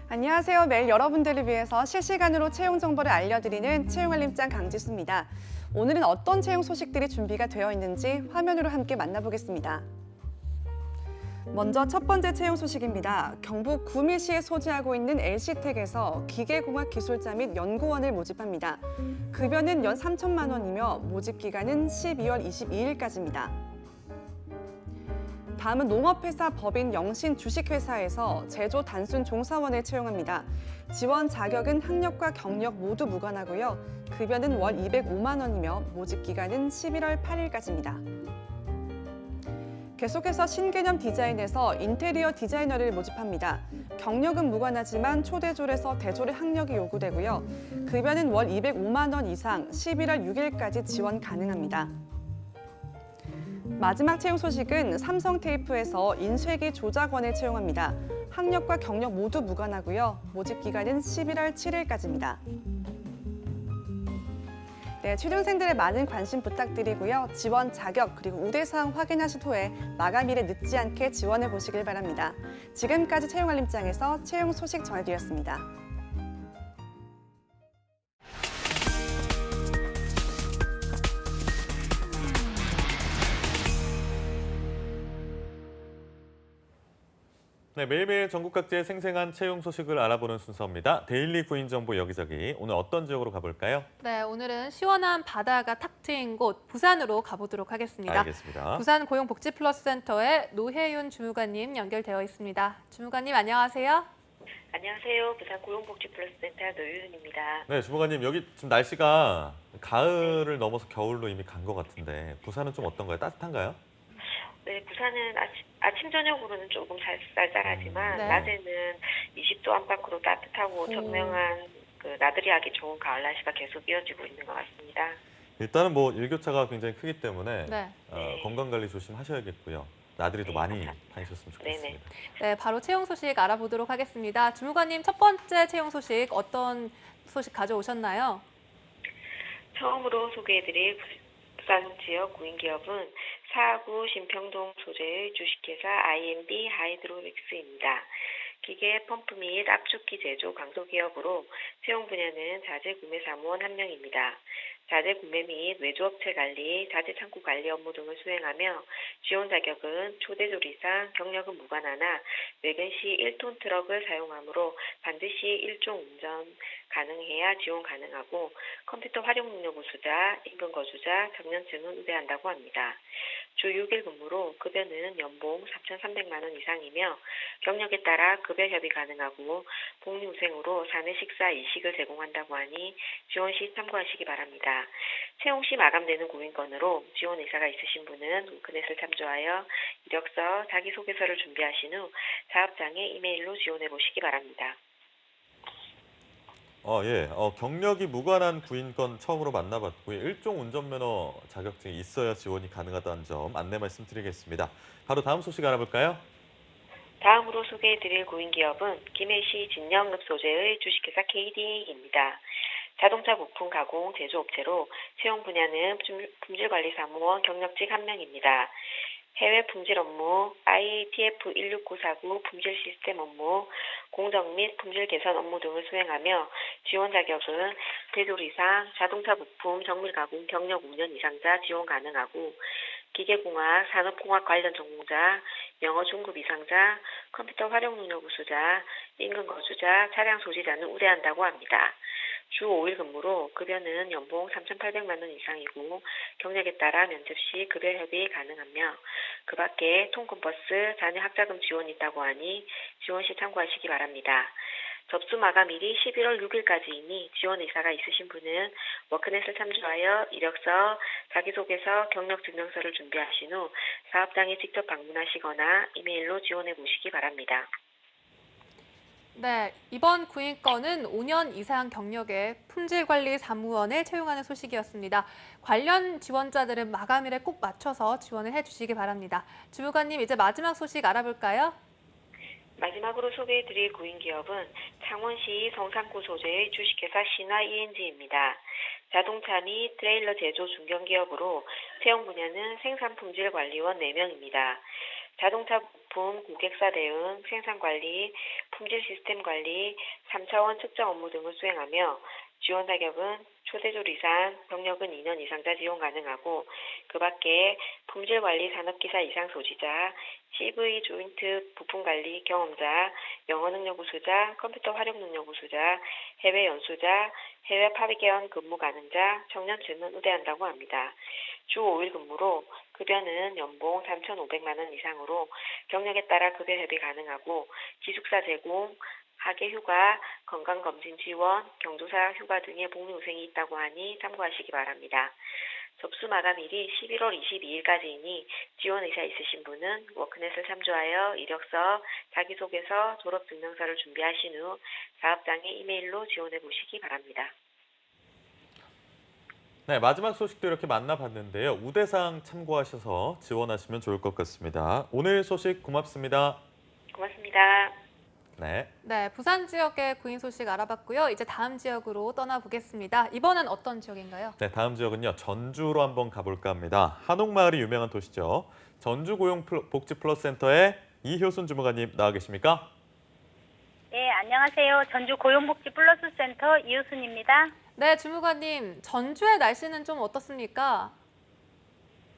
안녕하세요. 매일 여러분들을 위해서 실시간으로 채용 정보를 알려드리는 채용알림장 강지수입니다. 오늘은 어떤 채용 소식들이 준비가 되어 있는지 화면으로 함께 만나보겠습니다. 먼저 첫 번째 채용 소식입니다. 경북 구미시에 소재하고 있는 LC텍에서 기계공학 기술자 및 연구원을 모집합니다. 급여는 연 3천만 원이며 모집 기간은 12월 22일까지입니다. 다음은 농업회사 법인 영신 주식회사에서 제조 단순 종사원을 채용합니다. 지원 자격은 학력과 경력 모두 무관하고요. 급여는 월 205만 원이며 모집 기간은 11월 8일까지입니다. 계속해서 신개념 디자인에서 인테리어 디자이너를 모집합니다. 경력은 무관하지만 초대졸에서 대졸의 학력이 요구되고요. 급여는 월 205만 원 이상 11월 6일까지 지원 가능합니다. 마지막 채용 소식은 삼성테이프에서 인쇄기 조작원을 채용합니다. 학력과 경력 모두 무관하고요. 모집 기간은 11월 7일까지입니다. 네, 취준생들의 많은 관심 부탁드리고요. 지원 자격 그리고 우대사항 확인하신 후에 마감일에 늦지 않게 지원해 보시길 바랍니다. 지금까지 채용알림장에서 채용 소식 전해드렸습니다. 네, 매일매일 전국 각지의 생생한 채용 소식을 알아보는 순서입니다. 데일리 구인 정보 여기저기. 오늘 어떤 지역으로 가볼까요? 네, 오늘은 시원한 바다가 탁 트인 곳 부산으로 가보도록 하겠습니다. 알겠습니다. 부산 고용복지플러스센터의 노혜윤 주무관님 연결되어 있습니다. 주무관님 안녕하세요. 안녕하세요. 부산 고용복지플러스센터 노혜윤입니다. 네, 주무관님 여기 지금 날씨가 가을을 넘어서 겨울로 이미 간 것 같은데 부산은 좀 어떤가요? 따뜻한가요? 네, 부산은 아침 저녁으로는 조금 쌀쌀하지만 네. 낮에는 20도 안팎으로 따뜻하고 청명한 나들이 하기 좋은 가을 날씨가 계속 이어지고 있는 것 같습니다. 일단은 뭐 일교차가 굉장히 크기 때문에 네. 건강관리 조심하셔야겠고요. 나들이도 많이 다니셨으면 좋겠습니다. 네, 바로 채용 소식 알아보도록 하겠습니다. 주무관님 첫 번째 채용 소식 어떤 소식 가져오셨나요? 처음으로 소개해드릴 부산 지역 구인기업은 사구 신평동 소재의 주식회사 IMB 하이드로릭스입니다. 기계 펌프 및 압축기 제조 강소기업으로 채용 분야는 자재 구매 사무원 1명입니다. 자재 구매 및 외주업체 관리, 자재 창고 관리 업무 등을 수행하며 지원 자격은 초대조리사, 경력은 무관하나 외근 시 1톤 트럭을 사용하므로 반드시 1종 운전 가능해야 지원 가능하고 컴퓨터 활용 능력 우수자, 인근 거주자, 적년층은 우대한다고 합니다. 주 6일 근무로 급여는 연봉 4,300만 원 이상이며 경력에 따라 급여 협의 가능하고 복리후생으로 사내 식사 이식을 제공한다고 하니 지원 시 참고하시기 바랍니다. 채용 시 마감되는 구인건으로 지원 의사가 있으신 분은 인터넷을 참조하여 이력서, 자기소개서를 준비하신 후 사업장에 이메일로 지원해 보시기 바랍니다. 예. 경력이 무관한 구인건 처음으로 만나봤고요. 일종 운전면허 자격증이 있어야 지원이 가능하다는 점 안내 말씀드리겠습니다. 바로 다음 소식 알아볼까요? 다음으로 소개해드릴 구인기업은 김해시 진영읍 소재의 주식회사 KDA입니다. 자동차 부품 가공 제조업체로 채용 분야는 품질관리사무원 경력직 1명입니다. 해외 품질 업무, IATF 16949 품질 시스템 업무, 공정 및 품질 개선 업무 등을 수행하며 지원 자격은 제조리사, 자동차 부품 정밀 가공 경력 5년 이상자 지원 가능하고 기계공학, 산업공학 관련 전공자, 영어 중급 이상자, 컴퓨터 활용 능력 우수자, 인근 거주자, 차량 소지자는 우대한다고 합니다. 주 5일 근무로 급여는 연봉 3,800만 원 이상이고 경력에 따라 면접 시 급여 협의 가능하며 그 밖에 통근버스, 자녀 학자금 지원이 있다고 하니 지원 시 참고하시기 바랍니다. 접수 마감일이 11월 6일까지이니 지원 의사가 있으신 분은 워크넷을 참조하여 이력서, 자기소개서, 경력증명서를 준비하신 후 사업장에 직접 방문하시거나 이메일로 지원해 보시기 바랍니다. 네, 이번 구인건은 5년 이상 경력의 품질관리 사무원을 채용하는 소식이었습니다. 관련 지원자들은 마감일에 꼭 맞춰서 지원을 해주시기 바랍니다. 주무관님, 이제 마지막 소식 알아볼까요? 마지막으로 소개해드릴 구인기업은 창원시 성산구 소재의 주식회사 신화 ENG입니다. 자동차 및 트레일러 제조 중견기업으로 채용 분야는 생산품질관리원 4명입니다. 자동차 부품, 고객사 대응, 생산 관리, 품질 시스템 관리, 3차원 측정 업무 등을 수행하며 지원 자격은 초대졸 이상, 경력은 2년 이상자 지원 가능하고 그 밖에 품질 관리 산업기사 이상 소지자, CV 조인트 부품 관리 경험자, 영어 능력 우수자, 컴퓨터 활용 능력 우수자, 해외 연수자, 해외 파견 근무 가능자, 청년층은 우대한다고 합니다. 주 5일 근무로 급여는 연봉 3,500만 원 이상으로 경력에 따라 급여 협의 가능하고 기숙사 제공, 하계 휴가, 건강검진 지원, 경조사 휴가 등의 복리후생이 있다고 하니 참고하시기 바랍니다. 접수 마감일이 11월 22일까지이니 지원 의사 있으신 분은 워크넷을 참조하여 이력서, 자기소개서, 졸업증명서를 준비하신 후 사업장에 이메일로 지원해 보시기 바랍니다. 네, 마지막 소식도 이렇게 만나봤는데요. 우대사항 참고하셔서 지원하시면 좋을 것 같습니다. 오늘 소식 고맙습니다. 고맙습니다. 네. 네, 부산 지역의 구인 소식 알아봤고요. 이제 다음 지역으로 떠나보겠습니다. 이번엔 어떤 지역인가요? 네, 다음 지역은요. 전주로 한번 가볼까 합니다. 한옥마을이 유명한 도시죠. 전주고용복지플러스센터의 이효순 주무관님 나와 계십니까? 네, 안녕하세요. 전주 고용복지플러스센터 이효순입니다. 네, 주무관님. 전주의 날씨는 좀 어떻습니까?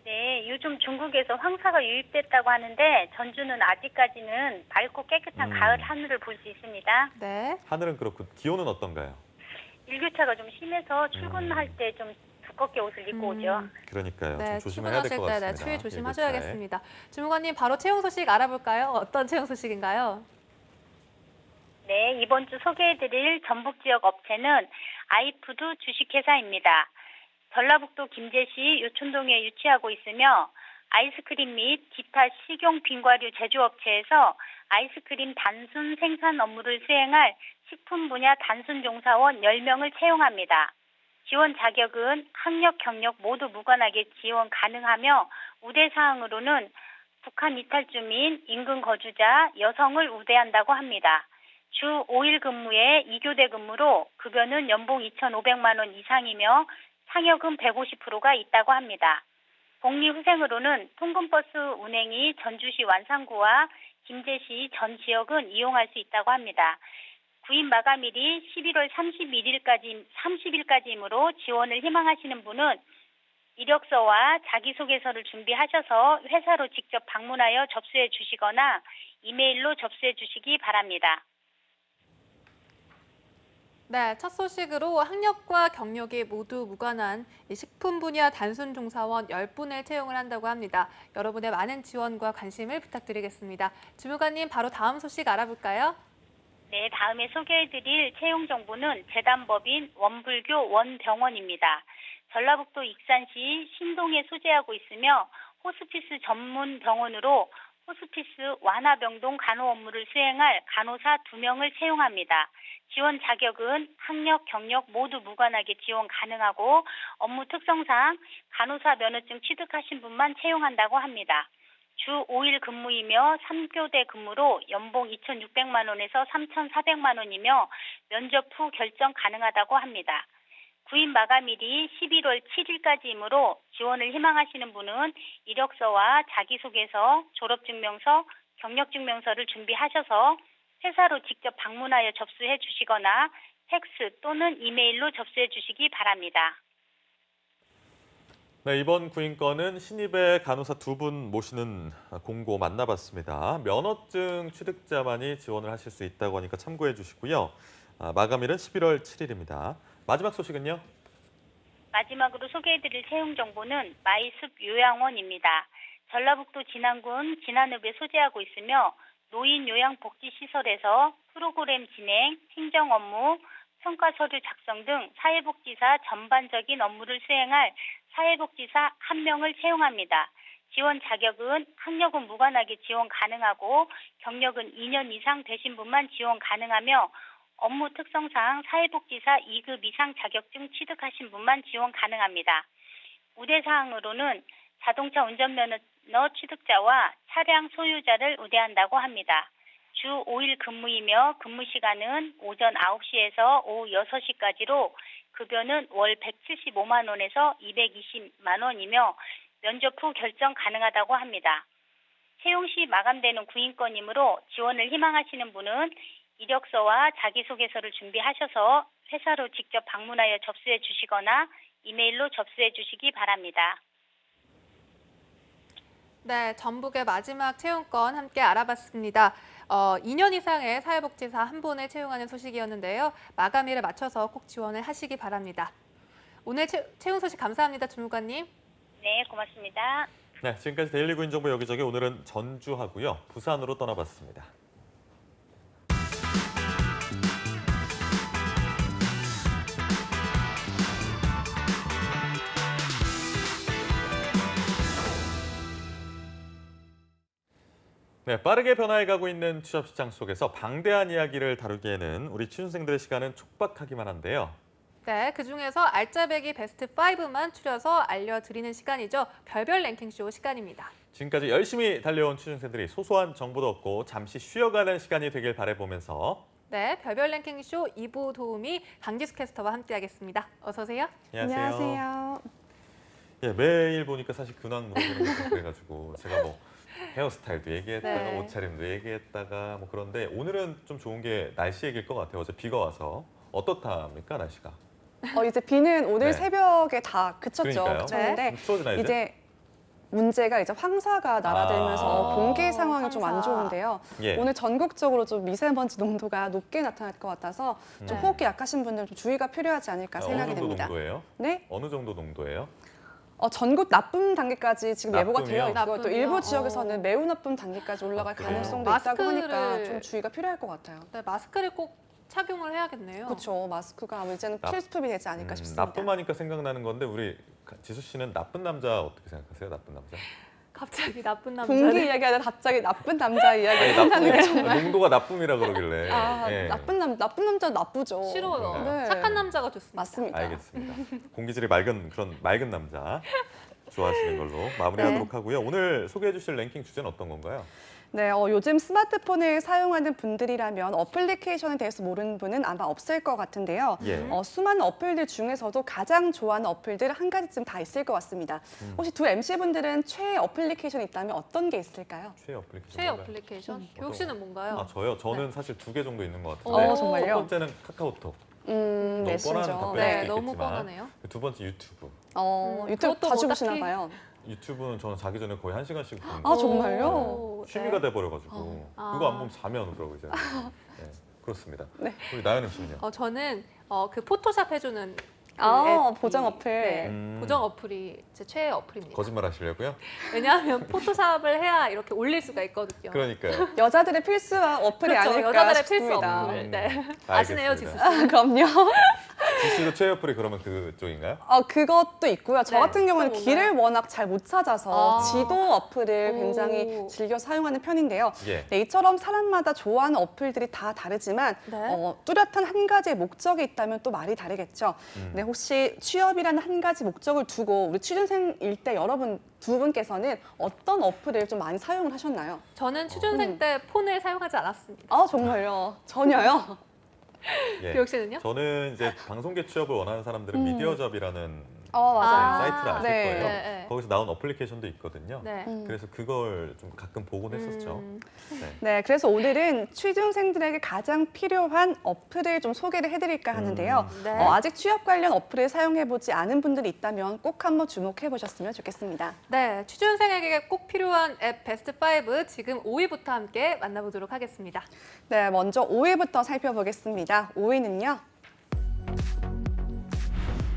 네, 요즘 중국에서 황사가 유입됐다고 하는데 전주는 아직까지는 밝고 깨끗한 가을 하늘을 볼 수 있습니다. 네. 하늘은 그렇고 기온은 어떤가요? 일교차가 좀 심해서 출근할 때 좀 두껍게 옷을 입고 오죠. 그러니까요. 네, 좀 조심해야 될 것 출근하실 때 같습니다. 추위 조심하셔야겠습니다. 주무관님, 바로 채용 소식 알아볼까요? 어떤 채용 소식인가요? 네, 이번 주 소개해드릴 전북 지역 업체는 아이푸드 주식회사입니다. 전라북도 김제시 요촌동에 위치하고 있으며 아이스크림 및 기타 식용 빙과류 제조업체에서 아이스크림 단순 생산 업무를 수행할 식품 분야 단순 종사원 10명을 채용합니다. 지원 자격은 학력, 경력 모두 무관하게 지원 가능하며 우대 사항으로는 북한 이탈 주민, 인근 거주자, 여성을 우대한다고 합니다. 주 5일 근무에 2교대 근무로 급여는 연봉 2,500만 원 이상이며 상여금 150%가 있다고 합니다. 복리후생으로는 통근버스 운행이 전주시 완산구와 김제시 전 지역은 이용할 수 있다고 합니다. 구인 마감일이 11월 30일까지이므로 지원을 희망하시는 분은 이력서와 자기소개서를 준비하셔서 회사로 직접 방문하여 접수해 주시거나 이메일로 접수해 주시기 바랍니다. 네, 첫 소식으로 학력과 경력이 모두 무관한 이 식품 분야 단순 종사원 10분을 채용을 한다고 합니다. 여러분의 많은 지원과 관심을 부탁드리겠습니다. 주무관님, 바로 다음 소식 알아볼까요? 네, 다음에 소개해드릴 채용 정보는 재단법인 원불교 원병원입니다. 전라북도 익산시 신동에 소재하고 있으며 호스피스 전문 병원으로 호스피스 완화병동 간호 업무를 수행할 간호사 2명을 채용합니다. 지원 자격은 학력, 경력 모두 무관하게 지원 가능하고 업무 특성상 간호사 면허증 취득하신 분만 채용한다고 합니다. 주 5일 근무이며 3교대 근무로 연봉 2,600만 원에서 3,400만 원이며 면접 후 결정 가능하다고 합니다. 구인 마감일이 11월 7일까지이므로 지원을 희망하시는 분은 이력서와 자기소개서, 졸업증명서, 경력증명서를 준비하셔서 회사로 직접 방문하여 접수해 주시거나 팩스 또는 이메일로 접수해 주시기 바랍니다. 네, 이번 구인건은 신입의 간호사 2분 모시는 공고 만나봤습니다. 면허증 취득자만이 지원을 하실 수 있다고 하니까 참고해 주시고요. 마감일은 11월 7일입니다. 마지막 소식은요? 마지막으로 소개해드릴 채용 정보는 마이숲 요양원입니다. 전라북도 진안군 진안읍에 소재하고 있으며 노인 요양복지시설에서 프로그램 진행, 행정 업무, 평가 서류 작성 등 사회복지사 전반적인 업무를 수행할 사회복지사 1명을 채용합니다. 지원 자격은 학력은 무관하게 지원 가능하고 경력은 2년 이상 되신 분만 지원 가능하며 업무 특성상 사회복지사 2급 이상 자격증 취득하신 분만 지원 가능합니다. 우대사항으로는 자동차 운전면허 취득자와 차량 소유자를 우대한다고 합니다. 주 5일 근무이며 근무 시간은 오전 9시에서 오후 6시까지로 급여는 월 175만 원에서 220만 원이며 면접 후 결정 가능하다고 합니다. 채용 시 마감되는 구인권이므로 지원을 희망하시는 분은 이력서와 자기소개서를 준비하셔서 회사로 직접 방문하여 접수해 주시거나 이메일로 접수해 주시기 바랍니다. 네, 전북의 마지막 채용건 함께 알아봤습니다. 2년 이상의 사회복지사 한 분을 채용하는 소식이었는데요. 마감일에 맞춰서 꼭 지원을 하시기 바랍니다. 오늘 채용 소식 감사합니다, 주무관님. 네, 고맙습니다. 네, 지금까지 데일리 구인 정보 여기저기 오늘은 전주하고요. 부산으로 떠나봤습니다. 네, 빠르게 변화해가고 있는 취업시장 속에서 방대한 이야기를 다루기에는 우리 취준생들의 시간은 촉박하기만 한데요. 네, 그중에서 알짜배기 베스트 5만 추려서 알려드리는 시간이죠. 별별 랭킹쇼 시간입니다. 지금까지 열심히 달려온 취준생들이 소소한 정보도 얻고 잠시 쉬어가는 시간이 되길 바라보면서 네, 별별 랭킹쇼 2부 도우미 강지수 캐스터와 함께하겠습니다. 어서 오세요. 안녕하세요. 예, 매일 보니까 사실 근황 물어보는 거 그래가지고 제가 뭐 헤어스타일도 얘기했다가 네. 옷차림도 얘기했다가 뭐 그런데 오늘은 좀 좋은 게 날씨 얘기일 것 같아요. 어제 비가 와서 어떻답니까 날씨가? 이제 비는 오늘 네. 새벽에 다 그쳤죠. 그러니까요. 그쳤는데 추워지나요 이제 문제가 이제 황사가 날아들면서 공기 상황이 좀 안 좋은데요. 예. 오늘 전국적으로 좀 미세먼지 농도가 높게 나타날 것 같아서 좀 네. 호흡기 약하신 분들 좀 주의가 필요하지 않을까 생각이 어느 정도 됩니다. 농도예요? 네? 어느 정도 농도예요? 전국 나쁨 단계까지 지금 예보가 나쁨이요? 되어 있고 또 나쁨이요? 일부 지역에서는 매우 나쁨 단계까지 올라갈 그래요? 가능성도 있다고 하니까 마스크를- 좀 주의가 필요할 것 같아요. 네, 마스크를 꼭 착용을 해야겠네요. 그렇죠. 마스크가 아마 이제는 필수품이 되지 않을까 싶습니다. 나쁨하니까 생각나는 건데 우리 지수 씨는 나쁜 남자 어떻게 생각하세요? 나쁜 남자? 갑자기 나쁜 남자. 공기 이야기하다 갑자기 나쁜 남자 이야기를 아니, 한다네요. 농도가 나쁨이라 그러길래. 예. 나쁜 남자 나쁘죠. 싫어요. 네. 착한 남자가 좋습니다. 맞습니다. 알겠습니다. 공기질이 맑은 그런 맑은 남자 좋아하시는 걸로 마무리하도록 하고요. 오늘 소개해 주실 랭킹 주제는 어떤 건가요? 네, 요즘 스마트폰을 사용하는 분들이라면 어플리케이션에 대해서 모르는 분은 아마 없을 것 같은데요. 예. 수많은 어플들 중에서도 가장 좋아하는 어플들 한 가지쯤 다 있을 것 같습니다. 혹시 두 MC분들은 최애 어플리케이션이 있다면 어떤 게 있을까요? 최애 어플리케이션. 최애 어플리케이션? 교육 씨는 뭔가요? 저요? 저는 사실 2개 정도 있는 것 같은데. 정말요? 첫 번째는 카카오톡. 너무 메신저. 뻔한 답변일 네, 수도 있겠지만. 너무 뻔하네요. 두 번째 유튜브. 유튜브 그것도 자주 뭐 보시나 딱히- 봐요. 유튜브는 저는 자기 전에 거의 1시간씩 보는 아, 정말요? 취미가 돼버려가지고 아. 그거 안 보면 잠이 안 오더라고요. 이제. 네, 그렇습니다. 네. 우리 나연님 씨는요? 저는 그 포토샵 해주는 보정 어플. 네, 보정 어플이 제 최애 어플입니다. 거짓말 하시려고요? 왜냐하면 포토샵을 해야 이렇게 올릴 수가 있거든요. 그러니까요. 여자들의 필수 어플이 그렇죠, 아닐까 여자들의 싶습니다. 필수 어플. 네. 아시네요, 지수 씨. 그럼요. 지수도 최애 어플이 그러면 그쪽인가요? 그것도 있고요. 저 네, 같은 경우는 또 길을 워낙 잘 못 찾아서 아. 지도 어플을 굉장히 즐겨 사용하는 편인데요. 예. 네, 이처럼 사람마다 좋아하는 어플들이 다 다르지만 네. 뚜렷한 한 가지의 목적이 있다면 또 말이 다르겠죠. 네, 혹시 취업이라는 한 가지 목적을 두고 우리 취준생일 때 여러분 두 분께서는 어떤 어플을 좀 많이 사용을 하셨나요? 저는 취준생 때 폰을 사용하지 않았습니다. 아, 정말요? 전혀요? 예. 교육 씨는요? 저는 이제 방송계 취업을 원하는 사람들은 미디어잡이라는 맞아요. 사이트를 아실 네. 거예요. 네. 거기서 나온 어플리케이션도 있거든요. 네. 그래서 그걸 좀 가끔 보곤 했었죠. 네. 네, 그래서 오늘은 취준생들에게 가장 필요한 어플을 좀 소개를 해드릴까 하는데요. 네. 아직 취업 관련 어플을 사용해보지 않은 분들이 있다면 꼭 한번 주목해보셨으면 좋겠습니다. 네, 취준생에게 꼭 필요한 앱 베스트 5 지금 5위부터 함께 만나보도록 하겠습니다. 네, 먼저 5위부터 살펴보겠습니다. 5위는요.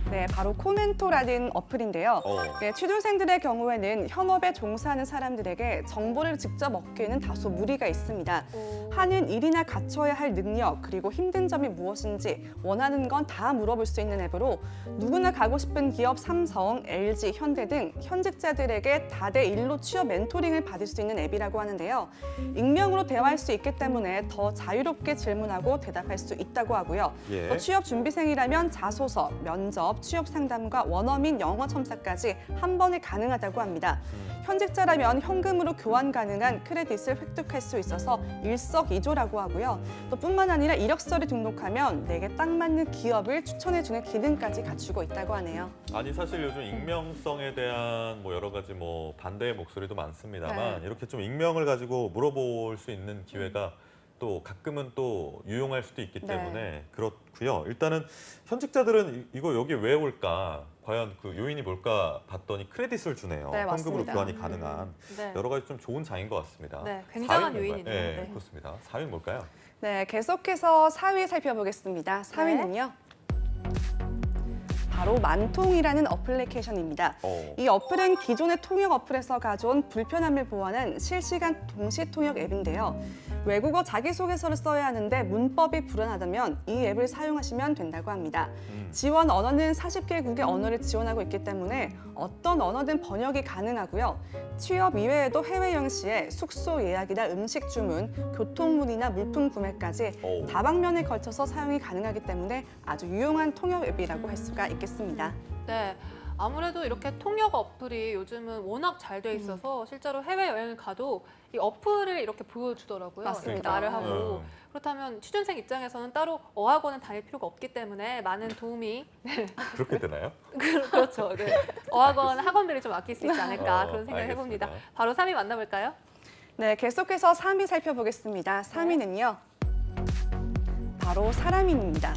네, 바로 코멘토라는 어플인데요. 네, 취준생들의 경우에는 현업에 종사하는 사람들에게 정보를 직접 얻기에는 다소 무리가 있습니다. 하는 일이나 갖춰야 할 능력, 그리고 힘든 점이 무엇인지 원하는 건 다 물어볼 수 있는 앱으로 누구나 가고 싶은 기업 삼성, LG, 현대 등 현직자들에게 다대 일로 취업 멘토링을 받을 수 있는 앱이라고 하는데요. 익명으로 대화할 수 있기 때문에 더 자유롭게 질문하고 대답할 수 있다고 하고요. 예. 또 취업 준비생이라면 자소서, 면접, 취업, 취업 상담과 원어민 영어 첨삭까지 한 번에 가능하다고 합니다. 현직자라면 현금으로 교환 가능한 크레딧을 획득할 수 있어서 일석이조라고 하고요. 또 뿐만 아니라 이력서를 등록하면 내게 딱 맞는 기업을 추천해주는 기능까지 갖추고 있다고 하네요. 아니 사실 요즘 익명성에 대한 뭐 여러 가지 뭐 반대의 목소리도 많습니다만 이렇게 좀 익명을 가지고 물어볼 수 있는 기회가 또 가끔은 또 유용할 수도 있기 때문에 그렇고요. 일단은 현직자들은 이거 여기 왜 올까? 과연 그 요인이 뭘까 봤더니 크레딧을 주네요. 네, 현금으로 맞습니다. 교환이 가능한 네. 여러 가지 좀 좋은 장인 것 같습니다. 네, 굉장한 4위는 요인이네요. 네, 네. 그렇습니다. 4위는 뭘까요? 네, 계속해서 4위 살펴보겠습니다. 4위는요. 바로 만통이라는 어플리케이션입니다. 이 어플은 기존의 통역 어플에서 가져온 불편함을 보완한 실시간 동시 통역 앱인데요. 외국어 자기소개서를 써야 하는데 문법이 불안하다면 이 앱을 사용하시면 된다고 합니다. 지원 언어는 40개국의 언어를 지원하고 있기 때문에 어떤 언어든 번역이 가능하고요. 취업 이외에도 해외여행 시에 숙소 예약이나 음식 주문, 교통문의나 물품 구매까지 다방면에 걸쳐서 사용이 가능하기 때문에 아주 유용한 통역 앱이라고 할 수가 있겠습니다. 네. 아무래도 이렇게 통역 어플이 요즘은 워낙 잘 돼 있어서 실제로 해외여행을 가도 이 어플을 이렇게 보여주더라고요. 맞습니다. 말을 하고. 그렇다면 취준생 입장에서는 따로 어학원을 다닐 필요가 없기 때문에 많은 도움이 그렇게 되나요? 그렇죠. 네. 어학원 학원비를 좀 아낄 수 있지 않을까 그런 생각을 알겠습니다. 해봅니다. 바로 3위 만나볼까요? 네, 계속해서 3위 살펴보겠습니다. 3위는요. 바로 사람인입니다.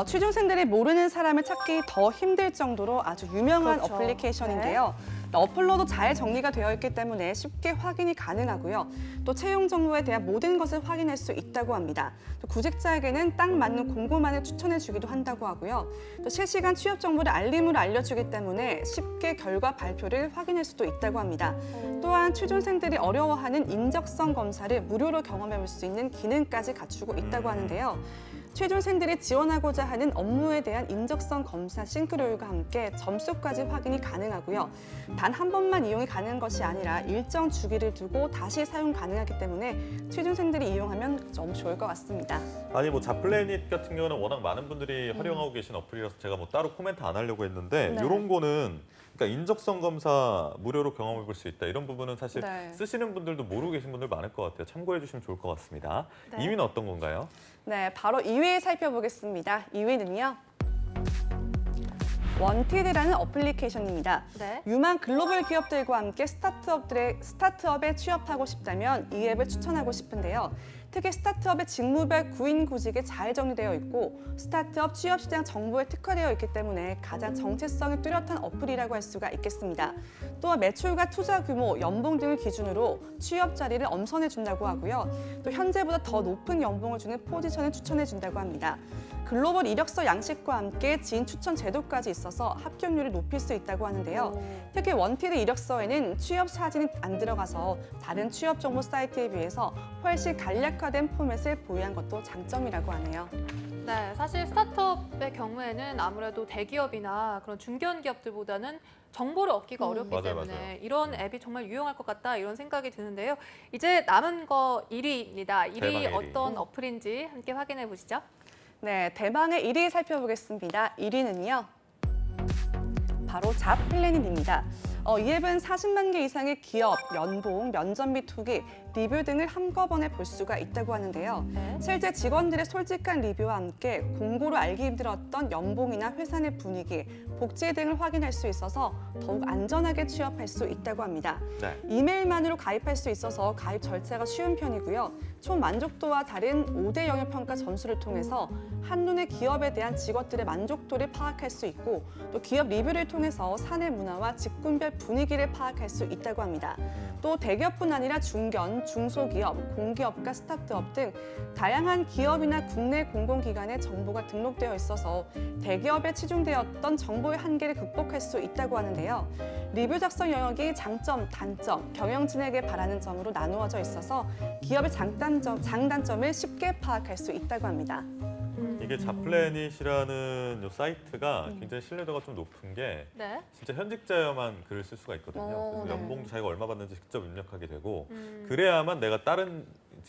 취준생들이 모르는 사람을 찾기 더 힘들 정도로 아주 유명한 그렇죠. 어플리케이션인데요. 어플로도 잘 정리가 되어 있기 때문에 쉽게 확인이 가능하고요. 또 채용 정보에 대한 모든 것을 확인할 수 있다고 합니다. 또 구직자에게는 딱 맞는 공고만을 추천해 주기도 한다고 하고요. 또 실시간 취업 정보를 알림으로 알려주기 때문에 쉽게 결과 발표를 확인할 수도 있다고 합니다. 또한 취준생들이 어려워하는 인적성 검사를 무료로 경험해 볼 수 있는 기능까지 갖추고 있다고 하는데요. 취준생들이 지원하고자 하는 업무에 대한 인적성 검사 싱크로율과 함께 점수까지 확인이 가능하고요. 단 한 번만 이용이 가능한 것이 아니라 일정 주기를 두고 다시 사용 가능하기 때문에 취준생들이 이용하면 너무 좋을 것 같습니다. 아니 뭐 자플래닛 같은 경우는 워낙 많은 분들이 활용하고 계신 어플이라서 제가 뭐 따로 코멘트 안 하려고 했는데 이런 거는 그러니까 인적성 검사 무료로 경험해 볼 수 있다. 이런 부분은 사실 쓰시는 분들도 모르고 계신 분들 많을 것 같아요. 참고해 주시면 좋을 것 같습니다. 2위는 어떤 건가요? 네, 바로 2위 살펴보겠습니다. 2위는요. 원티드라는 어플리케이션입니다. 유망 글로벌 기업들과 함께 스타트업에 취업하고 싶다면 이 앱을 추천하고 싶은데요. 특히 스타트업의 직무별 구인 구직이 잘 정리되어 있고 스타트업 취업 시장 정보에 특화되어 있기 때문에 가장 정체성이 뚜렷한 어플이라고 할 수가 있겠습니다. 또한 매출과 투자 규모, 연봉 등을 기준으로 취업 자리를 엄선해 준다고 하고요. 또 현재보다 더 높은 연봉을 주는 포지션을 추천해 준다고 합니다. 글로벌 이력서 양식과 함께 지인 추천 제도까지 있어서 합격률을 높일 수 있다고 하는데요. 특히 원티드 이력서에는 취업 사진이 안 들어가서 다른 취업 정보 사이트에 비해서 훨씬 간략화된 포맷을 보유한 것도 장점이라고 하네요. 네, 사실 스타트업의 경우에는 아무래도 대기업이나 그런 중견 기업들보다는 정보를 얻기가 어렵기 때문에 이런 앱이 정말 유용할 것 같다 이런 생각이 드는데요. 이제 남은 거 1위입니다. 1위 어떤 어플인지 함께 확인해 보시죠. 네, 대망의 1위 살펴보겠습니다. 1위는요. 바로 잡플래닛입니다. 이 앱은 40만 개 이상의 기업, 연봉, 면접비 투기, 리뷰 등을 한꺼번에 볼 수가 있다고 하는데요. 실제 직원들의 솔직한 리뷰와 함께 공고로 알기 힘들었던 연봉이나 회사 내 분위기, 복지 등을 확인할 수 있어서 더욱 안전하게 취업할 수 있다고 합니다. 이메일만으로 가입할 수 있어서 가입 절차가 쉬운 편이고요. 총 만족도와 다른 5대 영역 평가 점수를 통해서 한눈에 기업에 대한 직원들의 만족도를 파악할 수 있고 또 기업 리뷰를 통해서 사내 문화와 직군별 분위기를 파악할 수 있다고 합니다. 또 대기업뿐 아니라 중견, 중소기업, 공기업과 스타트업 등 다양한 기업이나 국내 공공기관의 정보가 등록되어 있어서 대기업에 치중되었던 정보의 한계를 극복할 수 있다고 하는데요. 리뷰 작성 영역이 장점, 단점, 경영진에게 바라는 점으로 나누어져 있어서 기업의 장단점을 쉽게 파악할 수 있다고 합니다. 이게 자플래닛이라는 이 사이트가 굉장히 신뢰도가 좀 높은 게 진짜 현직자여만 글을 쓸 수가 있거든요. 그래서 연봉도 자기가 얼마 받는지 직접 입력하게 되고 그래야만 내가 다른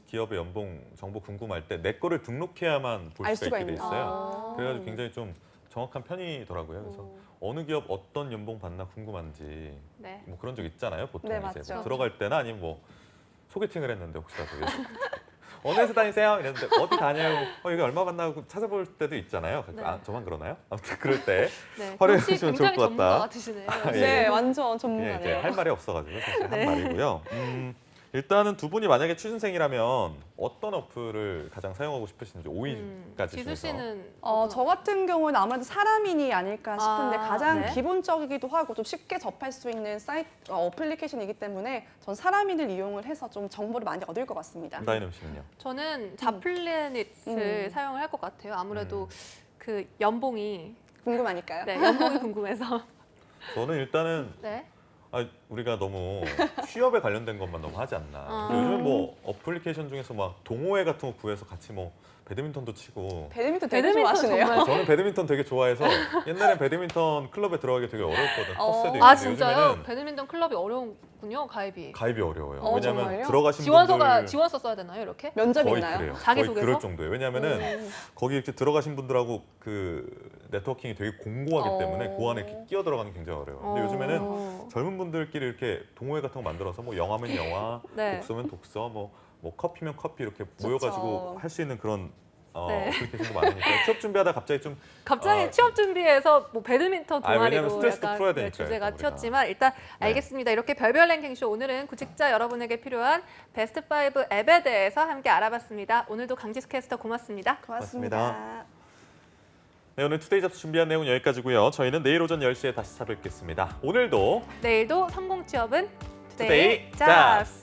기업의 연봉 정보 궁금할 때 내 거를 등록해야만 볼 수가 있게 돼 있어요. 그래가지고 굉장히 좀 정확한 편이더라고요. 그래서 어느 기업 어떤 연봉 받나 궁금한지 네. 뭐 그런 적 있잖아요. 보통 네, 이제 맞죠. 뭐 들어갈 때나 아니면 뭐 소개팅을 했는데 혹시라도 어느 회사 다니세요? 이랬는데 어디 다녀요? 여기 얼마 받나고 찾아볼 때도 있잖아요. 네. 아, 저만 그러나요? 아무튼 그럴 때 네. 활용해주시면 좋을 굉장히 것 전문가 같다. 같으시네요. 아, 예. 네, 완전 그냥 이제 전문가네요. 할 말이 없어가지고 사실 네. 한 말이고요. 일단은 두 분이 만약에 취준생이라면 어떤 어플을 가장 사용하고 싶으신지 5위까지 지수 씨는 저 같은 경우는 아무래도 사람인이 아닐까 싶은데 아, 가장 네. 기본적이기도 하고 좀 쉽게 접할 수 있는 사이트 어플리케이션이기 때문에 전 사람인을 이용을 해서 좀 정보를 많이 얻을 것 같습니다. 다이너 씨는요? 저는 자플래닛을 사용을 할 것 같아요. 아무래도 그 연봉이 궁금하니까요. 네, 연봉이 궁금해서. 저는 일단은 네. 우리가 너무 취업에 관련된 것만 너무 하지 않나. 요즘은 뭐 어플리케이션 중에서 막 동호회 같은 거 구해서 같이 뭐 배드민턴도 치고. 배드민턴 되게 좋아하시네요. 저는 배드민턴 되게 좋아해서 옛날에 배드민턴 클럽에 들어가기 되게 어려웠거든요. 텃세도 있고. 아 근데 진짜요? 요즘에는 배드민턴 클럽이 어려운군요, 가입이. 가입이 어려워요. 왜냐하면 정말요? 들어가신 분들 지원서 써야 되나요, 이렇게? 면접이 거의 있나요? 그래요. 자기소개서? 거의 그럴 정도예요. 왜냐하면은 거기 이렇게 들어가신 분들하고 그 네트워킹이 되게 공고하기 때문에 그 안에 이렇게 끼어 들어가는 게 굉장히 어려워요. 근데 요즘에는 젊은 분들끼리 이렇게 동호회 같은 거 만들어서 뭐 영화면 영화, 네. 독서면 독서, 뭐 커피면 커피 이렇게 좋죠. 모여가지고 할 수 있는 그런 네. 어플리케이션도 많으니까 취업 준비하다 갑자기 좀 취업 준비해서 뭐 배드민턴 왜냐면 동아리로 스트레스도 약간 풀어야 되니까요, 주제가 또 우리가. 튀었지만 일단 알겠습니다. 이렇게 별별 랭킹쇼 오늘은 구직자 여러분에게 필요한 베스트 5 앱에 대해서 함께 알아봤습니다. 오늘도 강지수 캐스터 고맙습니다. 고맙습니다. 네, 오늘 투데이 잡스 준비한 내용은 여기까지고요. 저희는 내일 오전 10시에 다시 찾아뵙겠습니다. 오늘도 내일도 성공 취업은 투데이 투데이 잡스.